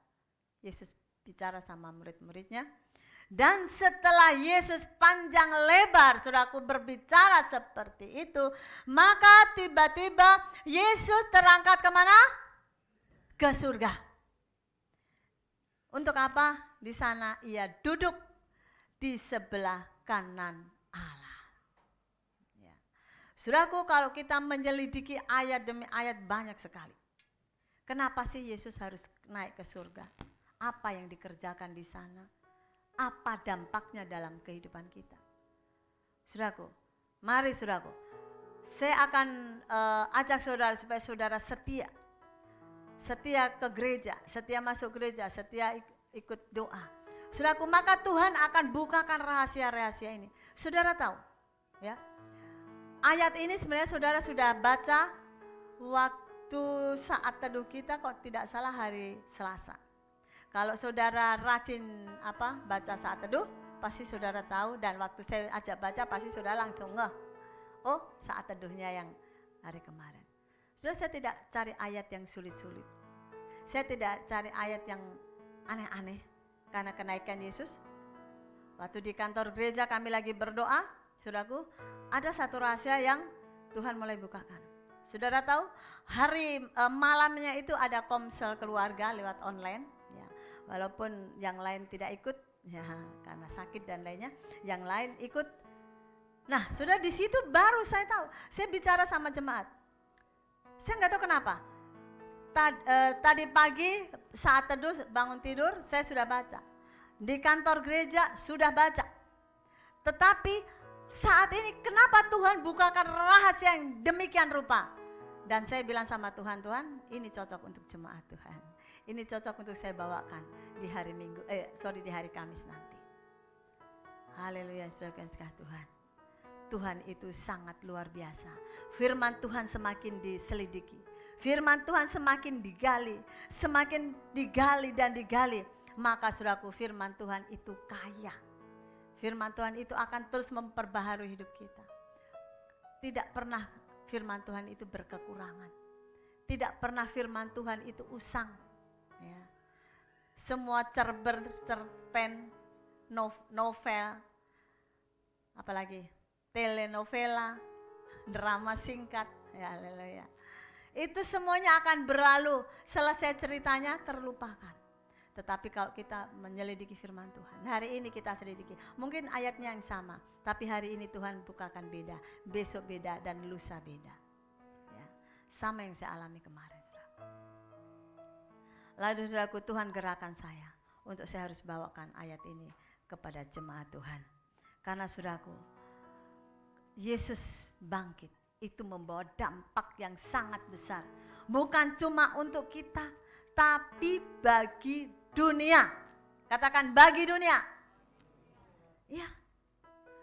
Yesus bicara sama murid-muridnya. Dan setelah Yesus panjang lebar, saudaraku, berbicara seperti itu, maka tiba-tiba Yesus terangkat kemana? Ke surga. Untuk apa? Di sana ia duduk di sebelah kanan Allah. Ya. Saudaraku, kalau kita menyelidiki ayat demi ayat banyak sekali. Kenapa sih Yesus harus naik ke surga? Apa yang dikerjakan di sana? Apa dampaknya dalam kehidupan kita? Saudaraku, mari saudaraku, saya akan ajak saudara supaya saudara setia. Setia ke gereja, setia masuk gereja, setia ikut doa. Saudaraku, maka Tuhan akan bukakan rahasia-rahasia ini. Saudara tahu, ya. Ayat ini sebenarnya saudara sudah baca waktu saat teduh kita, kalau tidak salah hari Selasa. Kalau saudara rajin baca saat teduh, pasti saudara tahu, dan waktu saya ajak baca pasti saudara langsung ngeh. Oh, saat teduhnya yang hari kemarin. Saudara, saya tidak cari ayat yang sulit-sulit. Saya tidak cari ayat yang aneh-aneh karena kenaikan Yesus. Waktu di kantor gereja kami lagi berdoa, saudaraku, ada satu rahasia yang Tuhan mulai bukakan. Saudara tahu, hari malamnya itu ada komsel keluarga lewat online, ya. Walaupun yang lain tidak ikut, ya karena sakit dan lainnya, yang lain ikut. Nah, sudah di situ baru saya tahu. Saya bicara sama jemaat. Saya nggak tahu kenapa. Tadi pagi saat teduh bangun tidur saya sudah baca. Di kantor gereja sudah baca. Tetapi saat ini kenapa Tuhan bukakan rahasia yang demikian rupa? Dan saya bilang sama Tuhan, Tuhan ini cocok untuk jemaat Tuhan. Ini cocok untuk saya bawakan di hari di hari Kamis nanti. Haleluya, saudara yang sekalian Tuhan. Tuhan itu sangat luar biasa. Firman Tuhan semakin diselidiki. Firman Tuhan semakin digali. Semakin digali dan digali. Maka saudaraku, firman Tuhan itu kaya. Firman Tuhan itu akan terus memperbaharui hidup kita. Tidak pernah firman Tuhan itu berkekurangan. Tidak pernah firman Tuhan itu usang. Ya. Semua cerpen, novel, apalagi telenovela, drama singkat, ya haleluya. Itu semuanya akan berlalu, selesai ceritanya terlupakan. Tetapi kalau kita menyelidiki firman Tuhan, hari ini kita selidiki, mungkin ayatnya yang sama, tapi hari ini Tuhan bukakan beda, besok beda, dan lusa beda. Ya, sama yang saya alami kemarin. Lalu saudaraku, Tuhan gerakan saya untuk saya harus bawakan ayat ini kepada jemaat Tuhan. Karena saudaraku, Yesus bangkit itu membawa dampak yang sangat besar. Bukan cuma untuk kita, tapi bagi dunia. Katakan bagi dunia. Ya.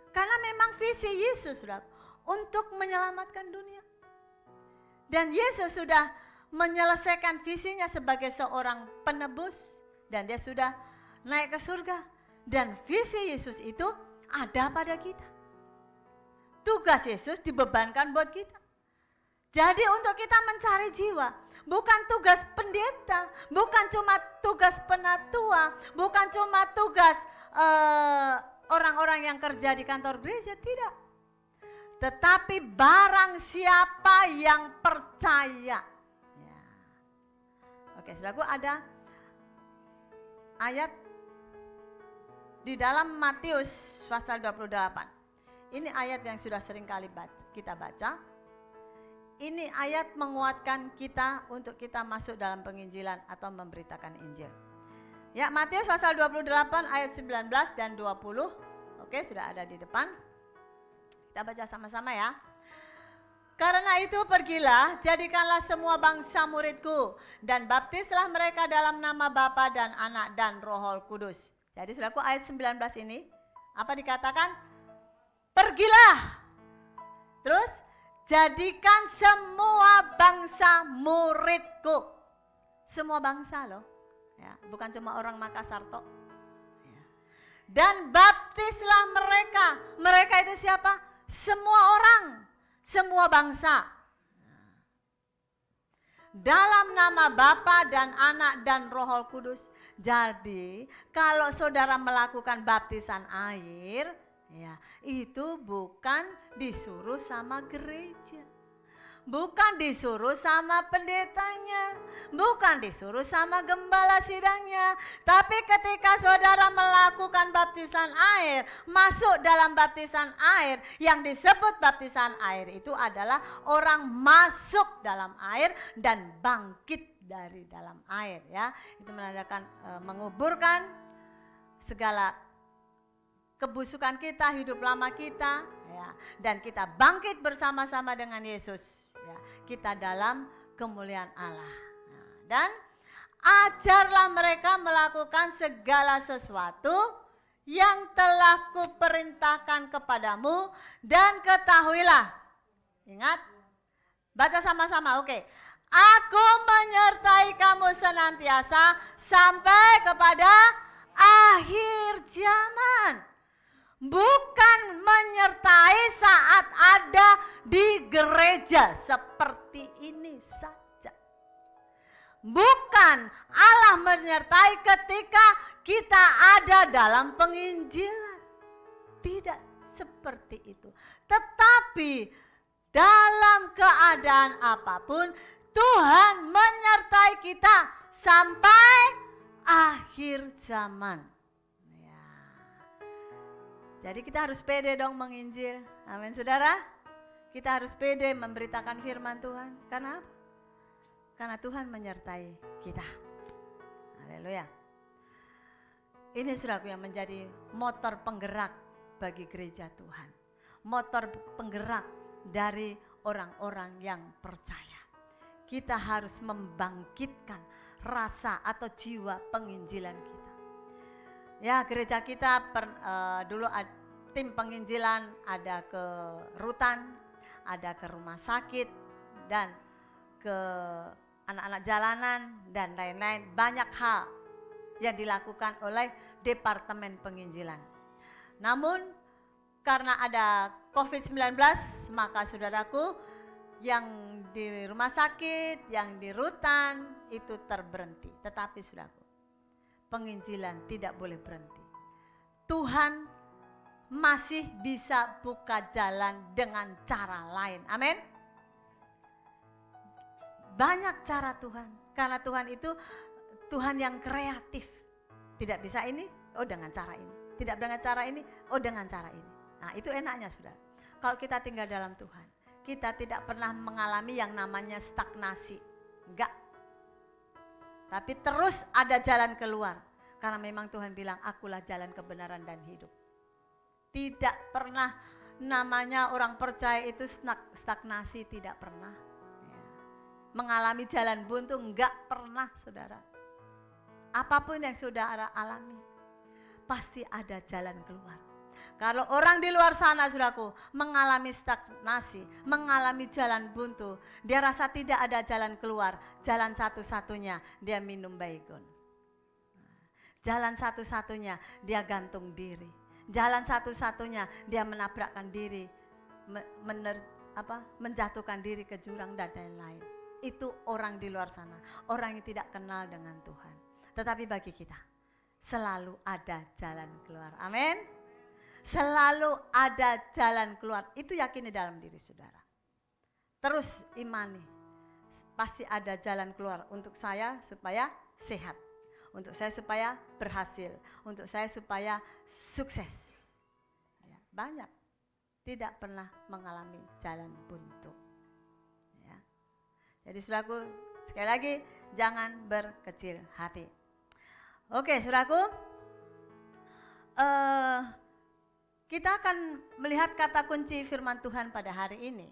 Karena memang visi Yesus saudara untuk menyelamatkan dunia. Dan Yesus sudah menyelesaikan visinya sebagai seorang penebus. Dan dia sudah naik ke surga. Dan visi Yesus itu ada pada kita. Tugas Yesus dibebankan buat kita. Jadi untuk kita mencari jiwa, bukan tugas pendeta, bukan cuma tugas penatua, bukan cuma tugas orang-orang yang kerja di kantor gereja, tidak. Tetapi barang siapa yang percaya. Ya. Oke, saudaraku, ada ayat di dalam Matius pasal 28. Ini ayat yang sudah sering kali kita baca. Ini ayat menguatkan kita untuk kita masuk dalam penginjilan atau memberitakan Injil. Ya, Matius pasal 28 ayat 19 dan 20. Oke, sudah ada di depan. Kita baca sama-sama ya. Karena itu pergilah, jadikanlah semua bangsa muridku, dan baptislah mereka dalam nama Bapa dan Anak dan Roh Kudus. Jadi saudaraku, ayat 19 ini, apa dikatakan? Pergilah. Terus, jadikan semua bangsa muridku. Semua bangsa loh. Ya, bukan cuma orang Makassar toh. Ya. Dan baptislah mereka. Mereka itu siapa? Semua orang. Semua bangsa. Dalam nama Bapa dan Anak dan Roh Kudus. Jadi kalau saudara melakukan baptisan air, ya, itu bukan disuruh sama gereja. Bukan disuruh sama pendetanya, bukan disuruh sama gembala sidangnya. Tapi ketika saudara melakukan baptisan air, masuk dalam baptisan air, yang disebut baptisan air itu adalah orang masuk dalam air dan bangkit dari dalam air, ya. Itu menandakan menguburkan segala kebusukan kita, hidup lama kita, ya, dan kita bangkit bersama-sama dengan Yesus, ya, kita dalam kemuliaan Allah. Nah, dan ajarlah mereka melakukan segala sesuatu yang telah kuperintahkan kepadamu, dan ketahuilah, ingat, baca sama-sama, oke. Aku menyertai kamu senantiasa sampai kepada akhir zaman. Bukan menyertai saat ada di gereja seperti ini saja. Bukan Allah menyertai ketika kita ada dalam penginjilan. Tidak seperti itu. Tetapi dalam keadaan apapun Tuhan menyertai kita sampai akhir zaman. Ya. Jadi kita harus pede dong menginjil. Amin saudara. Kita harus pede memberitakan firman Tuhan. Karena apa? Karena Tuhan menyertai kita. Haleluya. Ini saudaraku yang menjadi motor penggerak bagi gereja Tuhan. Motor penggerak dari orang-orang yang percaya. Kita harus membangkitkan rasa atau jiwa penginjilan kita. Ya, gereja kita dulu tim penginjilan ada ke rutan, ada ke rumah sakit, dan ke anak-anak jalanan, dan lain-lain. Banyak hal yang dilakukan oleh Departemen Penginjilan. Namun karena ada COVID-19, maka saudaraku yang di rumah sakit, yang di rutan itu terberhenti. Tetapi saudaraku, penginjilan tidak boleh berhenti. Tuhan masih bisa buka jalan dengan cara lain. Amin. Banyak cara Tuhan. Karena Tuhan itu Tuhan yang kreatif. Tidak bisa ini, oh dengan cara ini. Tidak dengan cara ini, oh dengan cara ini. Nah itu enaknya saudara. Kalau kita tinggal dalam Tuhan, kita tidak pernah mengalami yang namanya stagnasi. Enggak. Tapi terus ada jalan keluar. Karena memang Tuhan bilang, akulah jalan kebenaran dan hidup. Tidak pernah namanya orang percaya itu stagnasi, tidak pernah. Ya. Mengalami jalan buntu, enggak pernah saudara. Apapun yang saudara alami, pasti ada jalan keluar. Kalau orang di luar sana saudaraku mengalami stagnasi, mengalami jalan buntu, dia rasa tidak ada jalan keluar. Jalan satu-satunya dia minum baygon. Jalan satu-satunya dia gantung diri. Jalan satu-satunya dia menabrakkan diri, menjatuhkan diri ke jurang dan lain-lain. Itu orang di luar sana, orang yang tidak kenal dengan Tuhan. Tetapi bagi kita selalu ada jalan keluar. Amin. Selalu ada jalan keluar. Itu yakini dalam diri saudara. Terus imani. Pasti ada jalan keluar untuk saya supaya sehat. Untuk saya supaya berhasil. Untuk saya supaya sukses. Ya, banyak. Tidak pernah mengalami jalan buntu. Ya. Jadi saudaraku, sekali lagi jangan berkecil hati. Oke saudaraku, kita akan melihat kata kunci firman Tuhan pada hari ini.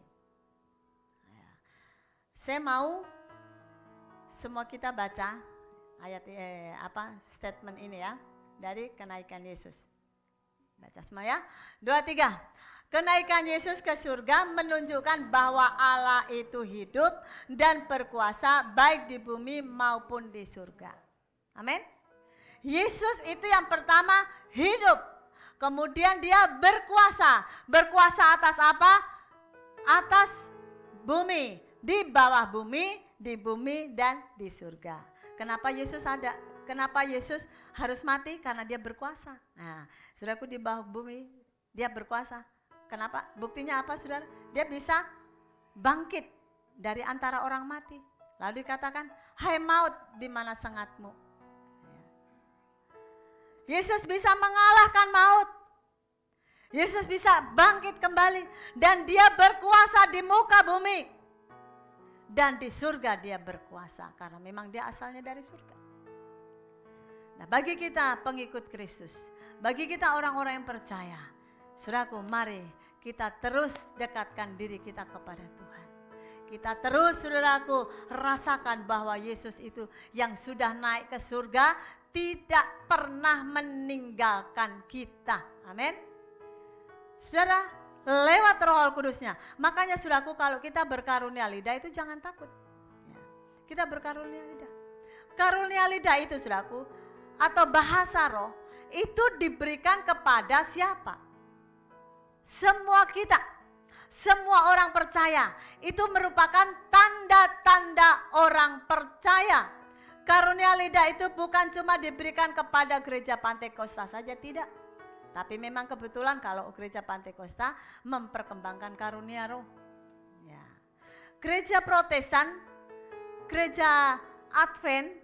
Saya mau semua kita baca ayat statement ini ya, dari kenaikan Yesus. Baca semua ya. 2, 3. Kenaikan Yesus ke surga menunjukkan bahwa Allah itu hidup dan berkuasa baik di bumi maupun di surga. Amin. Yesus itu yang pertama hidup. Kemudian dia berkuasa. Berkuasa atas apa? Atas bumi. Di bawah bumi, di bumi dan di surga. Kenapa Yesus ada? Kenapa Yesus harus mati? Karena dia berkuasa. Nah, saudaraku, di bawah bumi dia berkuasa. Kenapa? Buktinya apa saudara? Dia bisa bangkit dari antara orang mati. Lalu dikatakan, hai maut, di mana sengatmu? Yesus bisa mengalahkan maut. Yesus bisa bangkit kembali. Dan dia berkuasa di muka bumi. Dan di surga dia berkuasa. Karena memang dia asalnya dari surga. Nah bagi kita pengikut Kristus. Bagi kita orang-orang yang percaya. Saudaraku, mari kita terus dekatkan diri kita kepada Tuhan. Kita terus saudaraku rasakan bahwa Yesus itu yang sudah naik ke surga tidak pernah meninggalkan kita. Amin. Saudara, lewat Roh Kudusnya. Makanya saudaraku, kalau kita berkarunia lidah itu jangan takut. Ya. Kita berkarunia lidah. Karunia lidah itu saudaraku, atau bahasa roh, itu diberikan kepada siapa? Semua kita. Semua orang percaya. Itu merupakan tanda-tanda orang percaya. Karunia lidah itu bukan cuma diberikan kepada gereja Pantai Kosta saja, tidak. Tapi memang kebetulan kalau gereja Pantekosta memperkembangkan karunia roh. Ya. Gereja Protestan, gereja Advent,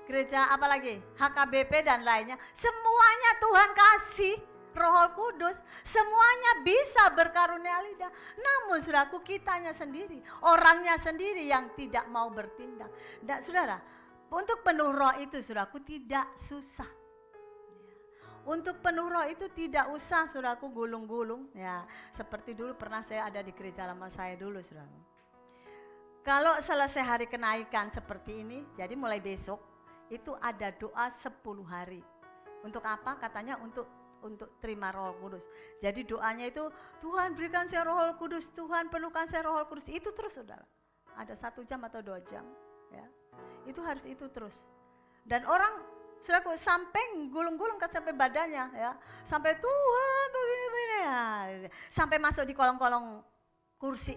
gereja apalagi HKBP dan lainnya, semuanya Tuhan kasih Roh Kudus, semuanya bisa berkarunia lidah. Namun saudaraku, kitanya sendiri, orangnya sendiri yang tidak mau bertindak. Dan saudara, untuk penuh roh itu saudaraku tidak susah. Untuk penuh roh itu tidak usah saudaraku gulung-gulung. Ya, seperti dulu pernah saya ada di gereja lama saya dulu saudaraku. Kalau selesai hari kenaikan seperti ini, jadi mulai besok itu ada doa 10 hari. Untuk apa? Katanya untuk terima Roh Kudus. Jadi doanya itu, Tuhan berikan saya Roh Kudus, Tuhan penuhkan saya Roh Kudus. Itu terus saudara. Ada 1 jam atau 2 jam. Ya. Itu harus itu terus. Dan orang saudaraku sampai gulung-gulung sampai badannya ya. Sampai Tuhan begini-begini ya. Sampai masuk di kolong-kolong kursi,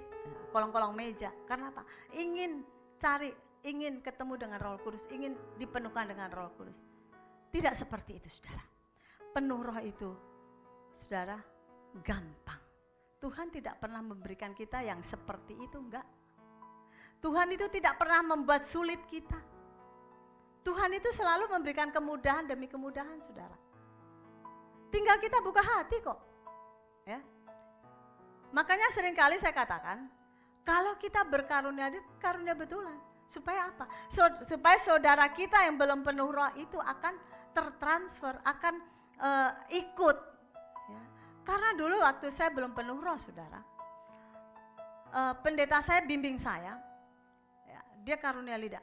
kolong-kolong meja. Karena apa? Ingin ketemu dengan Roh Kudus, ingin dipenuhkan dengan Roh Kudus. Tidak seperti itu saudara. Penuh roh itu saudara gampang. Tuhan tidak pernah memberikan kita yang seperti itu, enggak. Tuhan itu tidak pernah membuat sulit kita. Tuhan itu selalu memberikan kemudahan demi kemudahan saudara. Tinggal kita buka hati kok. Ya. Makanya seringkali saya katakan, kalau kita berkarunia, karunia betulan. Supaya apa? Supaya saudara kita yang belum penuh roh itu akan tertransfer, akan ikut. Ya. Karena dulu waktu saya belum penuh roh saudara, pendeta saya bimbing saya, ya, dia karunia lidah.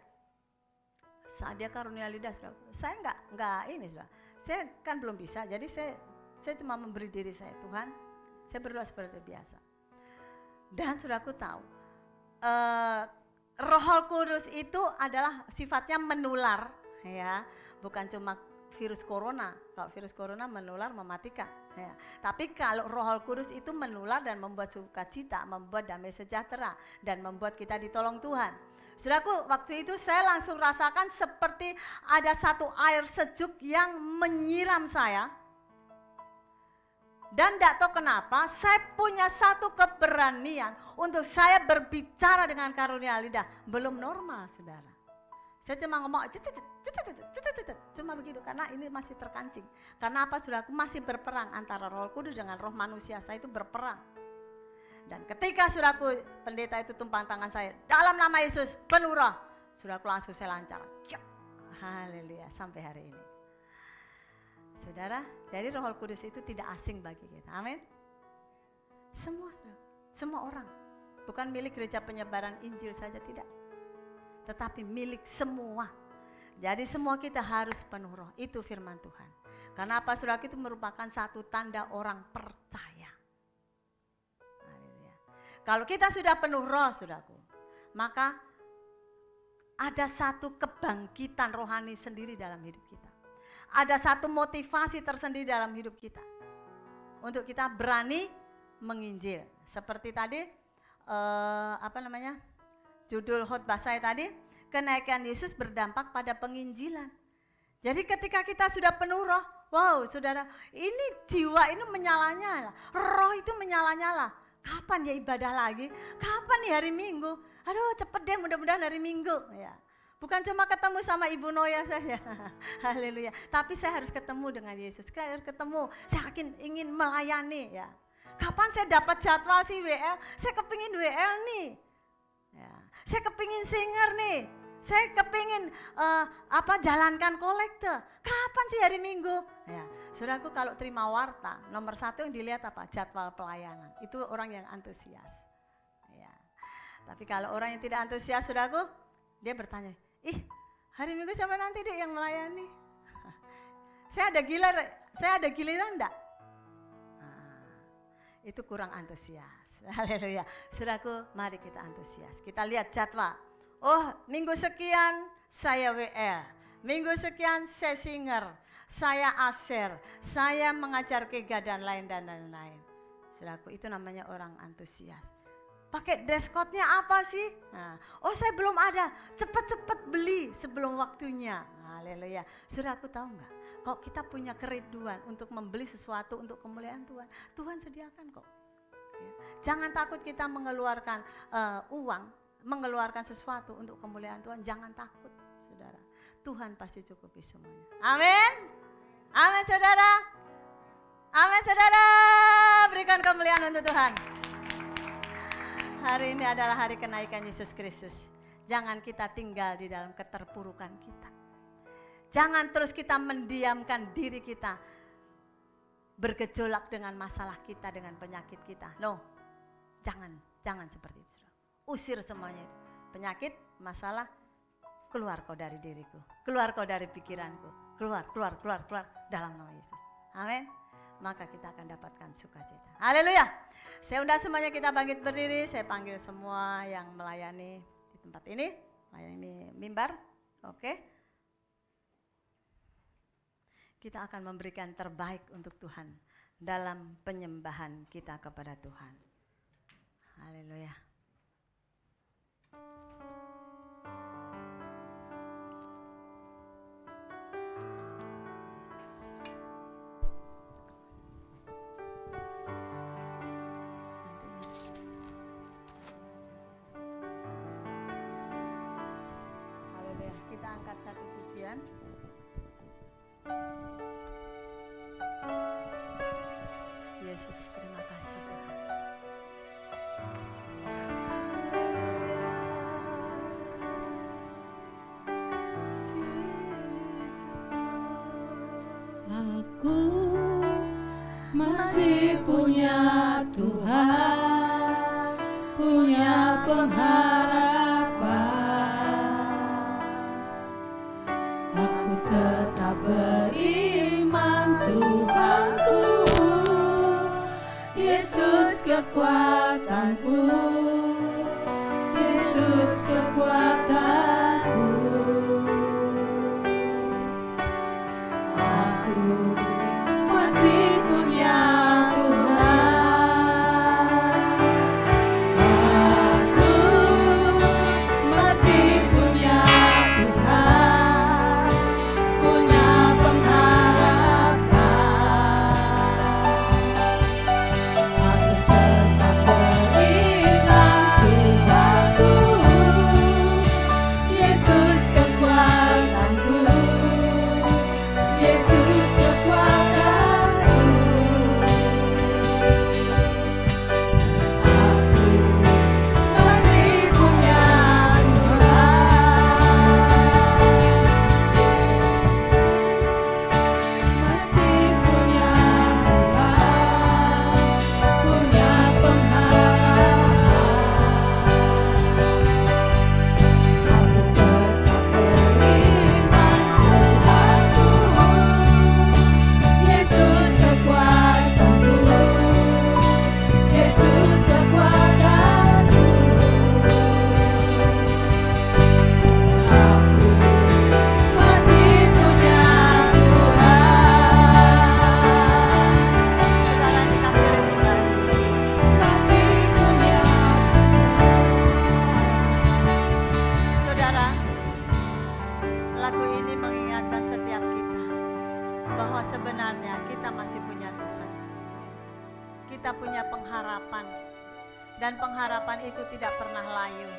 Saat dia karunia lidah, saudara, saya enggak ini saudara. Saya kan belum bisa, jadi saya cuma memberi diri saya, Tuhan, saya berdoa seperti biasa. Dan saudaraku tahu, Roh Kudus itu adalah sifatnya menular, ya, bukan cuma virus corona. Kalau virus corona menular mematikan, ya. Tapi kalau Roh Kudus itu menular dan membuat sukacita, membuat damai sejahtera, dan membuat kita ditolong Tuhan. Saudaraku, waktu itu saya langsung rasakan seperti ada satu air sejuk yang menyiram saya. Dan tidak tahu kenapa saya punya satu keberanian untuk saya berbicara dengan karunia lidah. Belum normal saudara. Saya cuma ngomong cuma begitu karena ini masih terkancing. Karena apa saudaraku, masih berperang antara Roh Kudus dengan roh manusia saya itu berperang. Dan ketika saudaraku pendeta itu tumpang tangan saya, dalam nama Yesus penuh roh, saudaraku langsung saya lancar. Haleluya sampai hari ini. Saudara, jadi Roh Kudus itu tidak asing bagi kita. Amin. Semua orang. Bukan milik gereja penyebaran Injil saja, tidak. Tetapi milik semua. Jadi semua kita harus penuh roh. Itu firman Tuhan. Karena apa saudara, itu merupakan satu tanda orang percaya. Haleluya. Kalau kita sudah penuh roh saudaraku, maka ada satu kebangkitan rohani sendiri dalam hidup kita. Ada satu motivasi tersendiri dalam hidup kita untuk kita berani menginjil. Seperti tadi judul khotbah saya tadi, kenaikan Yesus berdampak pada penginjilan. Jadi ketika kita sudah penuh roh, wow saudara, ini jiwa ini menyala-nyala, roh itu menyala-nyala. Kapan ya ibadah lagi? Kapan nih hari Minggu? Aduh cepet deh, mudah-mudahan hari Minggu ya. Bukan cuma ketemu sama Ibu Noya saja, haleluya. Tapi saya harus ketemu dengan Yesus, saya harus ketemu, saya ingin melayani ya. Kapan saya dapat jadwal sih WL? Saya kepingin WL nih, ya. Saya kepingin singer nih, saya kepingin jalankan kolekte. Kapan sih hari Minggu? Ya, saudaraku kalau terima warta, nomor 1 yang dilihat apa? Jadwal pelayanan. Itu orang yang antusias. Ya. Tapi kalau orang yang tidak antusias, saudaraku, dia bertanya, hari Minggu siapa nanti deh yang melayani? Saya ada giliran enggak? Itu kurang antusias. Haleluya. Saudaraku, mari kita antusias. Kita lihat jadwal. Oh, minggu sekian saya WL. Minggu sekian saya singer. Saya aser. Saya mengajar kega dan lain-lain. Saudaraku, itu namanya orang antusias. Pakai dress code-nya apa sih? Nah, oh saya belum ada, cepet-cepet beli sebelum waktunya. Haleluya. Saudara, aku tahu enggak? Kalau kita punya kerinduan untuk membeli sesuatu untuk kemuliaan Tuhan, Tuhan sediakan kok. Ya. Jangan takut kita mengeluarkan uang, mengeluarkan sesuatu untuk kemuliaan Tuhan. Jangan takut, saudara. Tuhan pasti cukupi semuanya. Amin. Amin, saudara. Amin, saudara. Berikan kemuliaan untuk Tuhan. Hari ini adalah hari kenaikan Yesus Kristus. Jangan kita tinggal di dalam keterpurukan kita. Jangan terus kita mendiamkan diri kita, bergejolak dengan masalah kita, dengan penyakit kita. No, jangan seperti itu. Usir semuanya itu. Penyakit, masalah, keluar kau dari diriku, keluar kau dari pikiranku, keluar dalam nama Yesus. Amin. Maka kita akan dapatkan sukacita. Haleluya. Saya undang semuanya kita bangkit berdiri. Saya panggil semua yang melayani di tempat ini, melayani mimbar. Oke. Kita akan memberikan terbaik untuk Tuhan dalam penyembahan kita kepada Tuhan. Haleluya. Haleluya. Kita angkat satu pujian. Yesus, terima kasih Tuhan. Aku masih punya Tuhan, punya pengharapan. Aku tetap beriman Tuhanku, Yesus kekuatanku, Yesus kekuatanku. Aku masih punya Tuhan. Aku masih punya Tuhan, punya pengharapan. Aku tetap beriman Tuhanku, Yesus kekuatanku, Yesus kekuatanku. Aku masih punya Tuhan, masih punya Tuhan, punya pengharapan. Aku tetap beriman Tuhanku, Yesus kekuatanku, Yesus kekuatanku. Aku masih punya Tuhan, Saudara dikasih oleh Tuhan. masih punya Saudara, lagu ini mengingatkan setiap kita bahwa sebenarnya kita masih punya Tuhan. Kita punya pengharapan, dan pengharapan itu tidak pernah layu.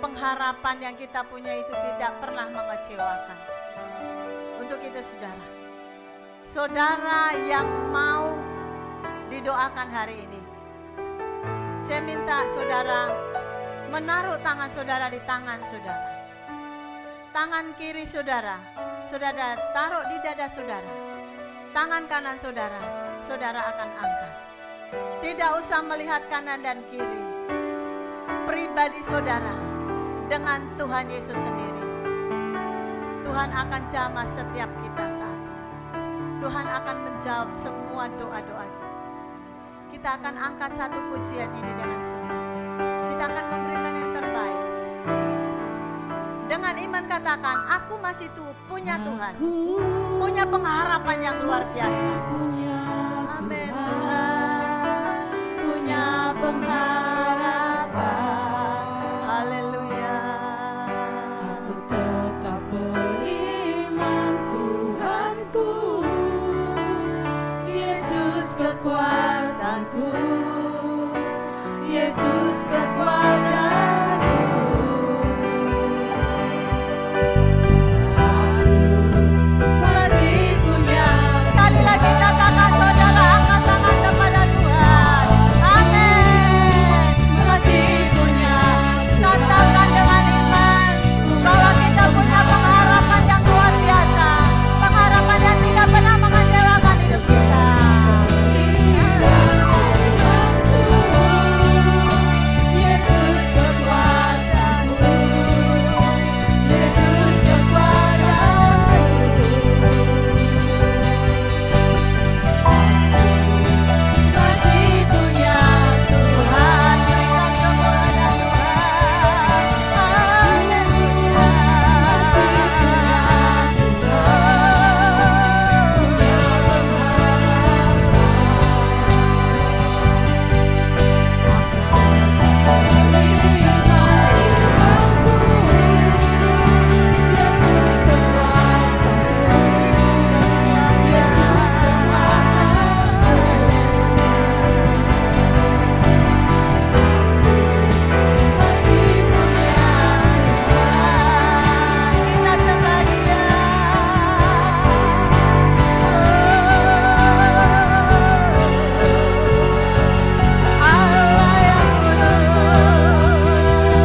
Pengharapan yang kita punya itu tidak pernah mengecewakan. Untuk itu saudara yang mau didoakan hari ini, saya minta saudara menaruh tangan saudara di tangan saudara. Tangan kiri saudara taruh di dada saudara. Tangan kanan saudara akan angkat. Tidak usah melihat kanan dan kiri. Pribadi saudara dengan Tuhan Yesus sendiri. Tuhan akan jamah setiap kita saat ini. Tuhan akan menjawab semua doa-doa kita. Kita akan angkat satu pujian ini dengan sungguh. Kita akan memberikan yang terbaik. Dengan iman katakan, aku masih punya Tuhan, punya pengharapan yang luar biasa. punya Amin. Tuhan, punya pengharapan. Haleluya. Aku tetap beriman Tuhan. kekuatanku, Yesus kekuatanku. Masih punya. Sekali lagi katakan saudara, angkat tangan kepada Tuhan. Amin. Masih punya. Katakan dengan iman bahwa kita punya pengharapan yang luar biasa, pengharapan yang tidak pernah mengecewakan hidup kita. Yesus kekuatanku, Yesus kekuatanku. Masih punya Tuhan, Berikan kepada Tuhan. Haleluya. masih punya Tuhan, punya Yesus kekuatanku, Yesus kekuatanku. Masih punya Kita sembah Dia. Allah yang kudus,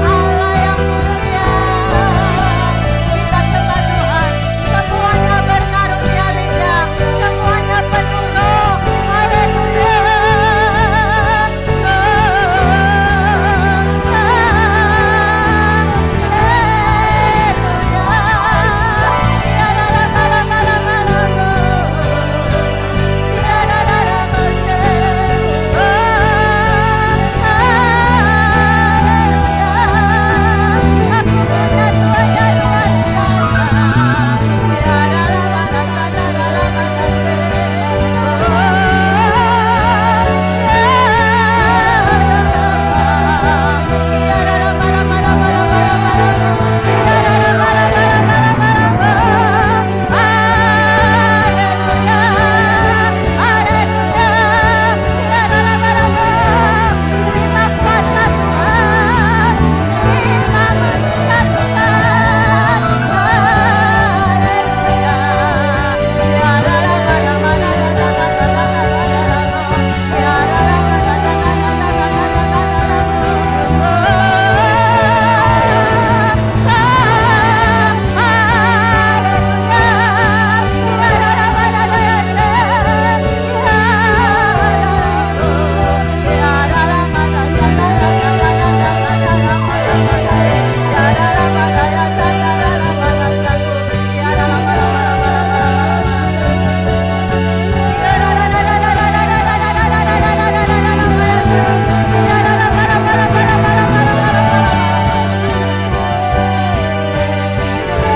Allah yang mulia. Kita sembah Tuhan. Semuanya berkarunia lidah, semuanya penuh roh. Haleluya.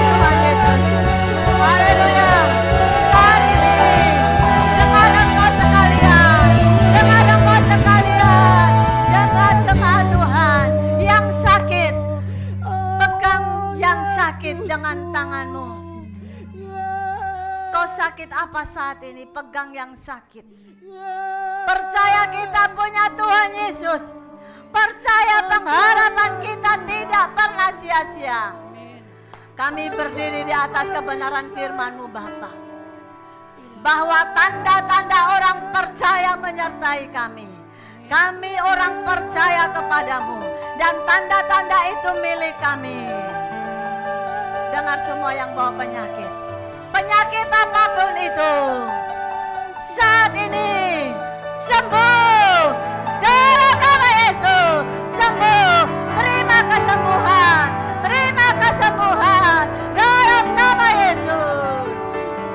Tuhan Yesus. Haleluya. Saat ini dengan engkau sekalian, dengan engkau sekalian, dengan jemaat Tuhan yang sakit, pegang yang sakit dengan tanganmu. Kau sakit apa saat ini? Pegang yang sakit. Percaya kita punya Tuhan Yesus. Percaya pengharapan kita tidak pernah sia-sia. Kami berdiri di atas kebenaran firman-Mu Bapa, bahwa tanda-tanda orang percaya menyertai kami. Kami orang percaya kepadamu, dan tanda-tanda itu milik kami. Dengar semua yang bawa penyakit, penyakit apapun itu, saat ini sembuh dalam nama Yesus. Sembuh, terima kesembuhan, terima kesembuhan dalam nama Yesus.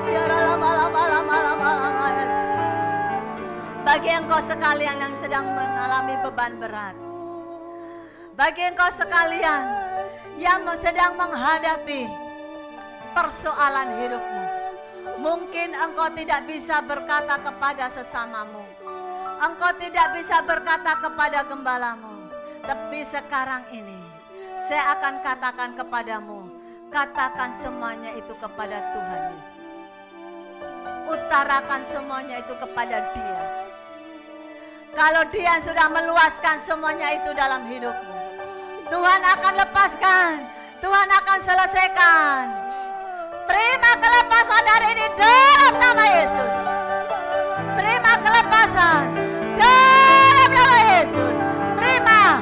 Ya lama-lama Yesus. Bagi engkau sekalian yang sedang mengalami beban berat, bagi engkau sekalian yang sedang menghadapi persoalan hidupmu, mungkin engkau tidak bisa berkata kepada sesamamu, engkau tidak bisa berkata kepada gembalamu, tapi sekarang ini saya akan katakan kepadamu, katakan semuanya itu kepada Tuhan Yesus. Utarakan semuanya itu kepada Dia. Kalau dia sudah meluaskan semuanya itu dalam hidupmu, Tuhan akan lepaskan, Tuhan akan selesaikan. Terima kelepasan hari ini dalam nama Yesus. Terima kelepasan dalam nama Yesus. Terima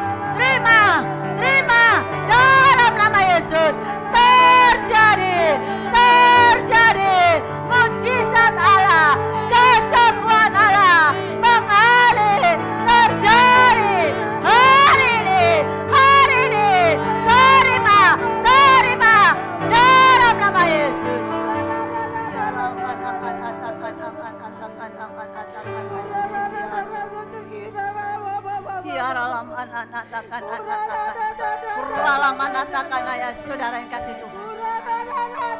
dalam nama Yesus. Terjadi mujizat Allah, kesembuhan Allah mengalir, terjadi hari ini. Terima dalam nama Yesus. Saudara yang kasih Tuhan,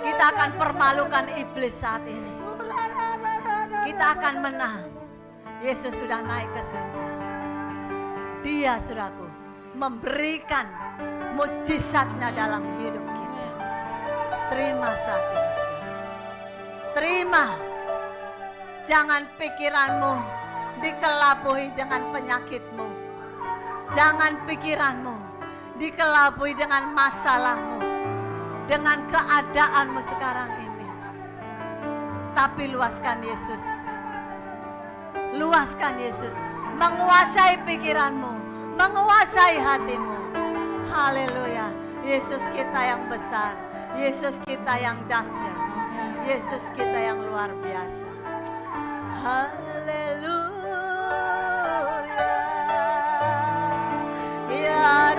kita akan permalukan iblis saat ini. Kita akan menang. Yesus sudah naik ke surga. Dia, saudaraku, memberikan mujizatnya dalam hidup kita. Terima saat ini, saudara. Terima. Jangan pikiranmu dikelabui dengan penyakitmu. Jangan pikiranmu dikelabui dengan masalahmu, dengan keadaanmu sekarang ini. Tapi luaskan Yesus. Luaskan Yesus. Menguasai pikiranmu, menguasai hatimu. Haleluya. Yesus kita yang besar, Yesus kita yang dahsyat, Yesus kita yang luar biasa. Haleluya. Ya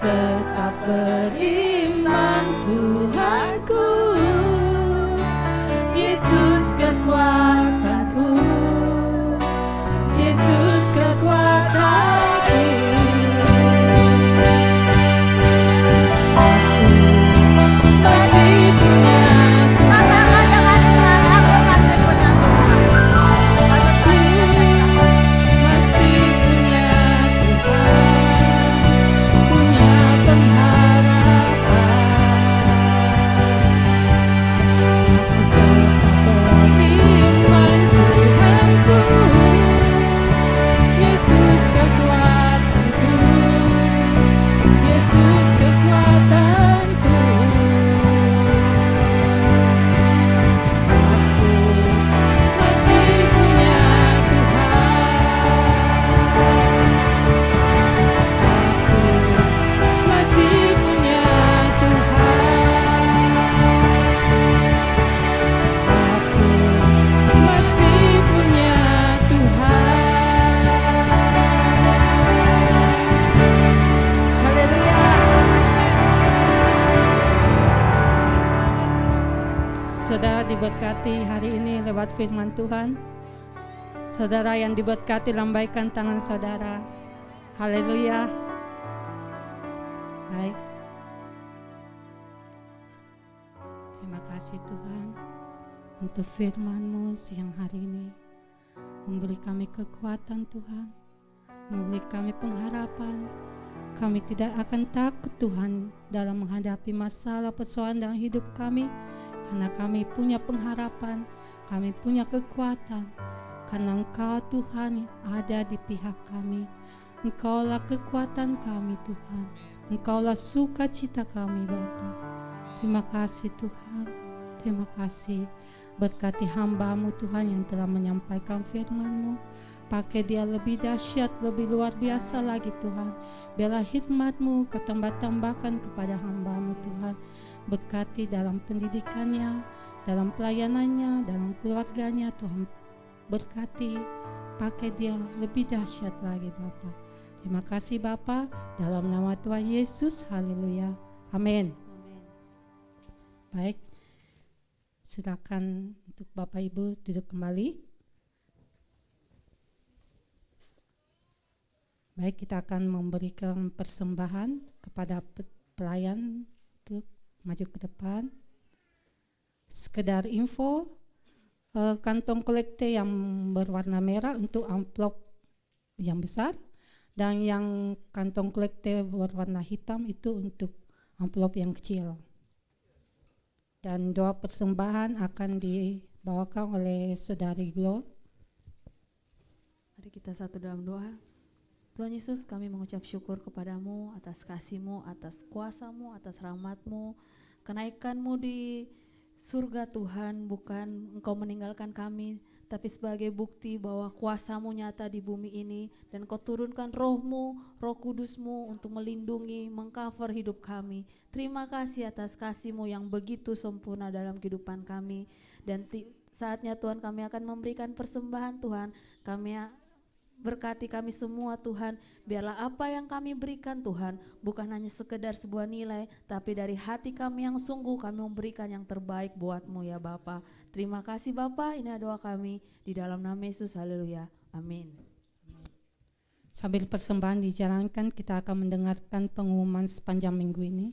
tetap beriman Tuhanku, Yesus kekuatanku, Yesus kekuatanku. Aku masih punya saudara diberkati hari ini lewat firman Tuhan. Saudara yang diberkati, lambaikan tangan saudara. Haleluya. Baik. Terima kasih Tuhan untuk firman-Mu siang hari ini. Memberi kami kekuatan Tuhan, memberi kami pengharapan, Kami tidak akan takut Tuhan dalam menghadapi masalah persoalan dalam hidup kami, karena kami punya pengharapan, kami punya kekuatan, karena Engkau Tuhan ada di pihak kami. Engkaulah kekuatan kami Tuhan, Engkaulah sukacita kami Bapa. Terima kasih Tuhan, terima kasih. Berkati hamba-Mu Tuhan yang telah menyampaikan firman-Mu. Pakai dia lebih dahsyat, lebih luar biasa lagi Tuhan. Biarlah hikmat-Mu kau tambah-tambahkan kepada hamba-Mu Tuhan. Berkati dalam pendidikannya, dalam pelayanannya, dalam keluarganya Tuhan. Berkati, pakai dia lebih dahsyat lagi Bapa. Terima kasih Bapa, dalam nama Tuhan Yesus, haleluya, amin. Baik, silakan untuk Bapak Ibu duduk kembali. Baik, kita akan memberikan persembahan kepada pelayan untuk maju ke depan. Sekedar info, kantong kolekte yang berwarna merah untuk amplop yang besar, dan yang kantong kolekte berwarna hitam itu untuk amplop yang kecil. Dan doa persembahan akan dibawakan oleh Saudari Glo. Mari kita satu dalam doa. Tuhan Yesus, kami mengucap syukur kepadamu atas kasih-Mu, atas kuasa-Mu, atas rahmat-Mu, kenaikan-Mu di surga Tuhan. Bukan Engkau meninggalkan kami, tapi sebagai bukti bahwa kuasa-Mu nyata di bumi ini, dan Kau turunkan Roh-Mu, Roh Kudus-Mu untuk melindungi, mengcover hidup kami. Terima kasih atas kasih-Mu yang begitu sempurna dalam kehidupan kami. Dan saatnya Tuhan kami akan memberikan persembahan Tuhan. Berkati kami semua Tuhan, biarlah apa yang kami berikan Tuhan bukan hanya sekedar sebuah nilai, tapi dari hati kami yang sungguh kami memberikan yang terbaik buat-Mu ya Bapa. Terima kasih Bapa, ini doa kami di dalam nama Yesus, haleluya, amin. Sambil persembahan dijalankan, kita akan mendengarkan pengumuman sepanjang minggu ini.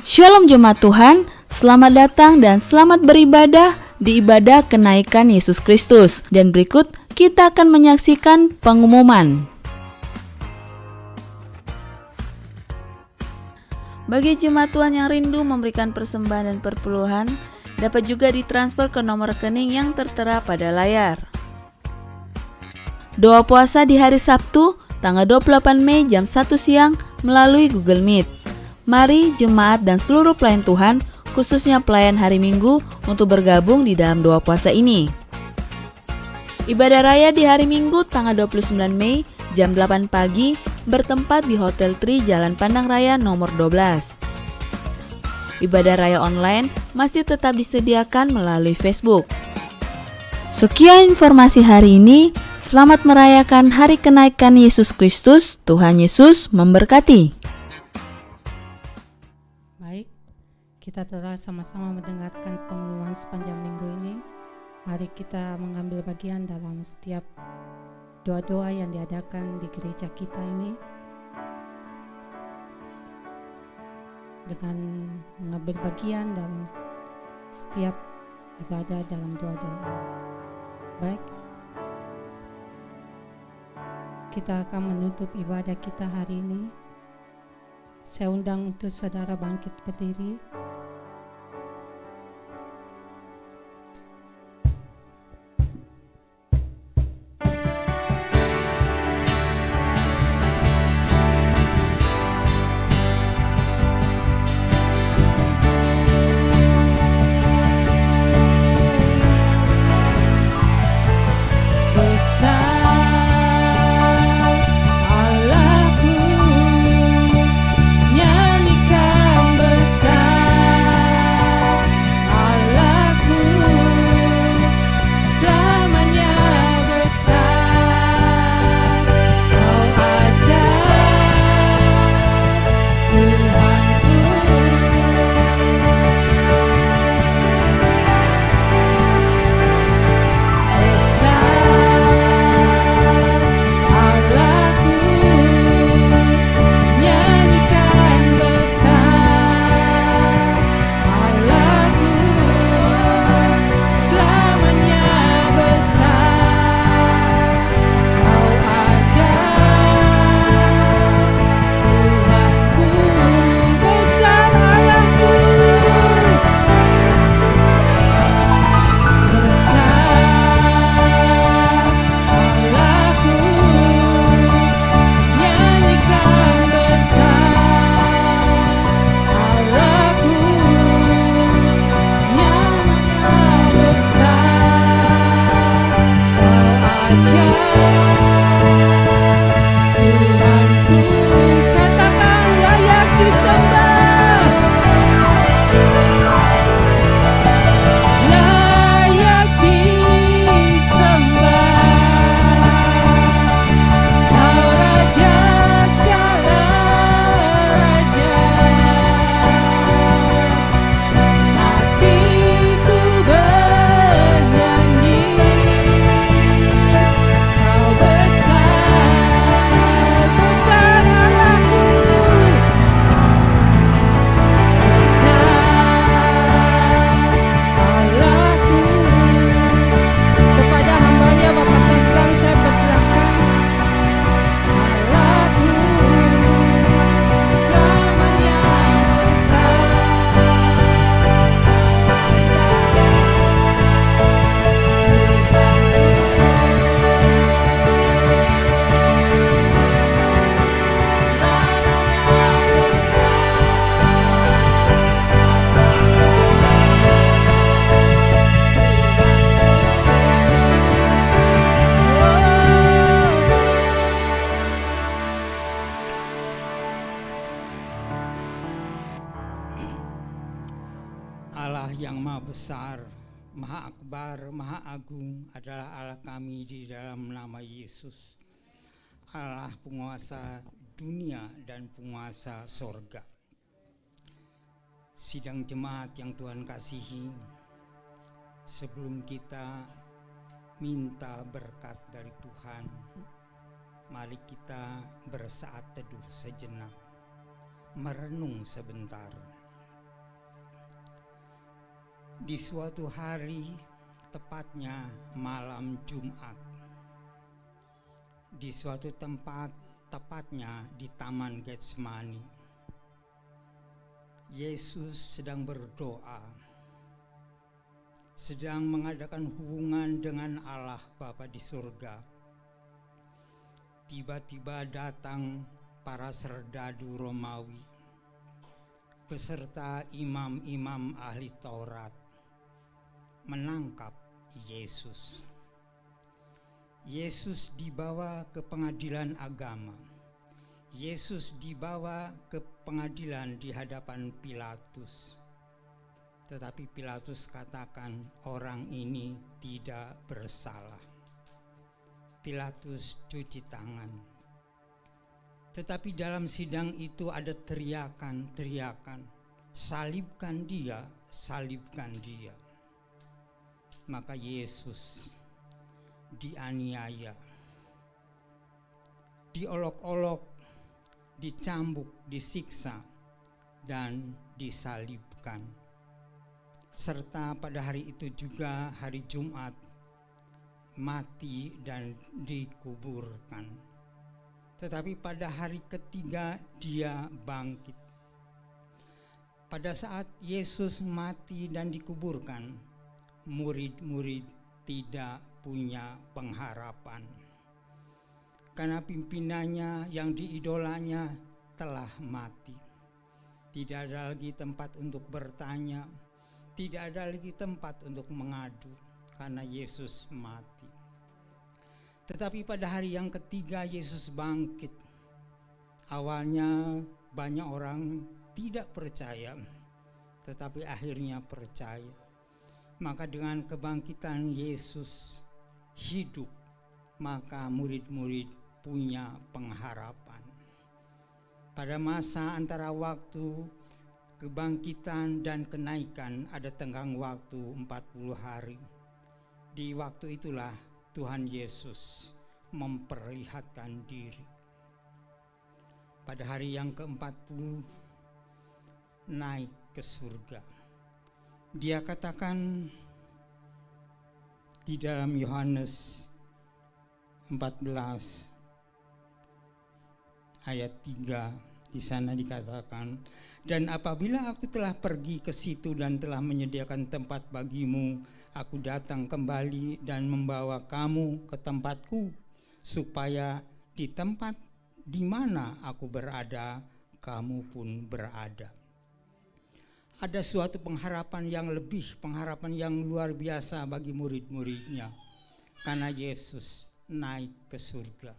Shalom Jemaat Tuhan, selamat datang dan selamat beribadah di ibadah kenaikan Yesus Kristus. Dan berikut kita akan menyaksikan pengumuman. Bagi jemaat Tuhan yang rindu memberikan persembahan dan perpuluhan, dapat juga ditransfer ke nomor rekening yang tertera pada layar. Doa puasa di hari Sabtu, tanggal 28 Mei jam 1 siang melalui Google Meet. Mari jemaat dan seluruh pelayan Tuhan, khususnya pelayan hari Minggu, untuk bergabung di dalam doa puasa ini. Ibadah raya di hari Minggu tanggal 29 Mei jam 8 pagi bertempat di Hotel Tri Jalan Pandang Raya nomor 12. Ibadah raya online masih tetap disediakan melalui Facebook. Sekian informasi hari ini. Selamat merayakan Hari Kenaikan Yesus Kristus. Tuhan Yesus memberkati. Kita telah sama-sama mendengarkan pengumuman sepanjang minggu ini. Mari kita mengambil bagian dalam setiap doa-doa yang diadakan di gereja kita ini, dengan mengambil bagian dalam setiap ibadah dalam doa-doa. Baik, kita akan menutup ibadah kita hari ini. Saya undang untuk saudara bangkit berdiri. Allahku, nyanyikan besar. Allah yang Maha Besar, Maha Akbar, Maha Agung adalah Allah kami di dalam nama Yesus. Allah penguasa dunia dan penguasa sorga. Sidang jemaat yang Tuhan kasihi, sebelum kita minta berkat dari Tuhan, mari kita bersaat teduh sejenak, merenung sebentar. Di suatu hari, tepatnya malam Jumat, di suatu tempat, tepatnya di Taman Getsemani, Yesus sedang berdoa, sedang mengadakan hubungan dengan Allah Bapa di surga. Tiba-tiba datang para serdadu Romawi beserta imam-imam ahli Taurat menangkap Yesus. Yesus dibawa ke pengadilan agama. Yesus dibawa ke pengadilan di hadapan Pilatus. Tetapi Pilatus katakan orang ini tidak bersalah. Pilatus cuci tangan. Tetapi dalam sidang itu ada teriakan-teriakan, salibkan dia, salibkan dia. Maka Yesus dianiaya, diolok-olok, dicambuk, disiksa, dan disalibkan. Serta pada hari itu juga, hari Jumat, mati dan dikuburkan. Tetapi pada hari ketiga dia bangkit. Pada saat Yesus mati dan dikuburkan, murid-murid tidak punya pengharapan. Karena pimpinannya yang diidolanya telah mati. Tidak ada lagi tempat untuk bertanya, tidak ada lagi tempat untuk mengadu, karena Yesus mati. Tetapi pada hari yang ketiga Yesus bangkit. Awalnya banyak orang tidak percaya, tetapi akhirnya percaya. Maka dengan kebangkitan Yesus hidup, maka murid-murid punya pengharapan. Pada masa antara waktu kebangkitan dan kenaikan ada tenggang waktu 40 hari. Di waktu itulah Tuhan Yesus memperlihatkan diri. Pada hari yang ke-40 naik ke surga. Dia katakan di dalam Yohanes 14 ayat 3, di sana dikatakan, dan apabila aku telah pergi ke situ dan telah menyediakan tempat bagimu, aku datang kembali dan membawa kamu ke tempatku, supaya di tempat di mana aku berada, kamu pun berada. Ada suatu pengharapan yang lebih, pengharapan yang luar biasa bagi murid-muridnya, karena Yesus naik ke surga.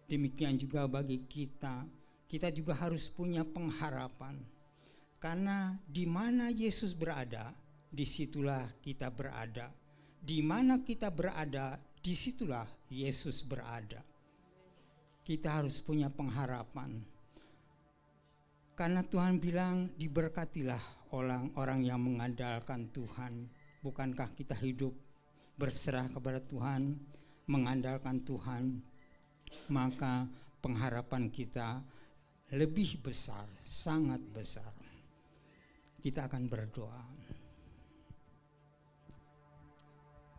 Demikian juga bagi kita, kita juga harus punya pengharapan, karena di mana Yesus berada, disitulah kita berada. Di mana kita berada, disitulah Yesus berada. Kita harus punya pengharapan. Karena Tuhan bilang diberkatilah orang-orang yang mengandalkan Tuhan. Bukankah kita hidup berserah kepada Tuhan, mengandalkan Tuhan? Maka pengharapan kita lebih besar, sangat besar. Kita akan berdoa.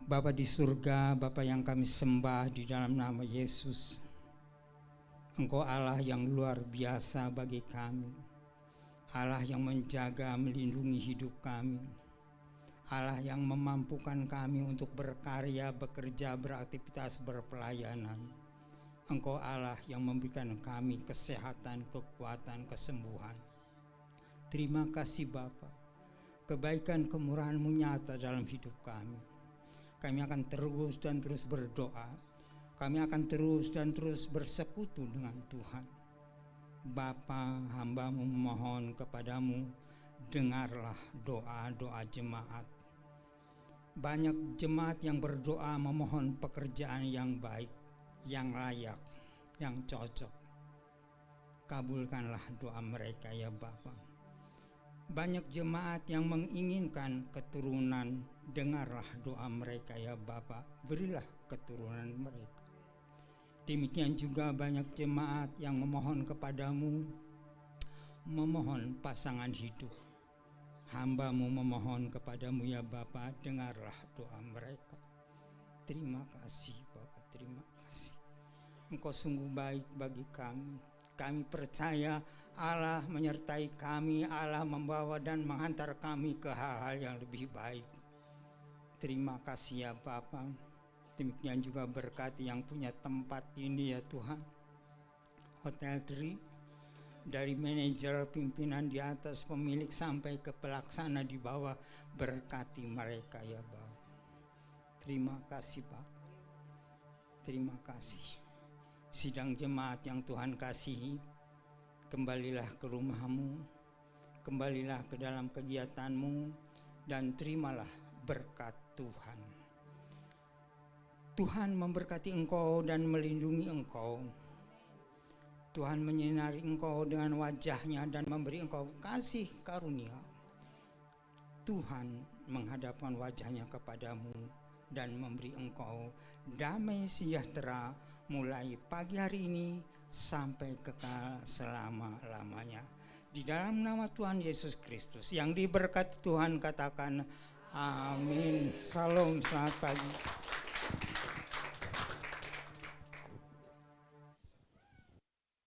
Bapa di surga, Bapa yang kami sembah di dalam nama Yesus. Engkau Allah yang luar biasa bagi kami. Allah yang menjaga, melindungi hidup kami. Allah yang memampukan kami untuk berkarya, bekerja, beraktivitas, berpelayanan. Engkau Allah yang memberikan kami kesehatan, kekuatan, kesembuhan. Terima kasih Bapa. Kebaikan kemurahan-Mu nyata dalam hidup kami. Kami akan terus dan terus berdoa. Kami akan terus dan terus bersekutu dengan Tuhan. Bapa, hamba-Mu memohon kepadamu, dengarlah doa-doa jemaat. Banyak jemaat yang berdoa memohon pekerjaan yang baik, yang layak, yang cocok. Kabulkanlah doa mereka ya Bapa. Banyak jemaat yang menginginkan keturunan, dengarlah doa mereka ya Bapa. Berilah keturunan mereka. Demikian juga banyak jemaat yang memohon kepadamu, memohon pasangan hidup. Hamba-Mu memohon kepadamu ya Bapa, dengarlah doa mereka. Terima kasih Bapa, terima kasih. Engkau sungguh baik bagi kami. Kami percaya Allah menyertai kami, Allah membawa dan menghantar kami ke hal-hal yang lebih baik. Terima kasih ya Bapa. Demikian juga berkati yang punya tempat ini ya Tuhan. Hotel Tri, dari manajer, pimpinan di atas, pemilik sampai ke pelaksana di bawah, berkati mereka ya Bapa. Terima kasih Pak. Terima kasih. Sidang jemaat yang Tuhan kasihi, kembalilah ke rumahmu, kembalilah ke dalam kegiatanmu, dan terimalah berkat Tuhan. Tuhan memberkati engkau dan melindungi engkau. Tuhan menyinari engkau dengan wajah-Nya dan memberi engkau kasih karunia. Tuhan menghadapkan wajah-Nya kepadamu dan memberi engkau damai sejahtera mulai pagi hari ini sampai kekal selama-lamanya. Di dalam nama Tuhan Yesus Kristus yang diberkati Tuhan katakan amin. Salam, selamat pagi.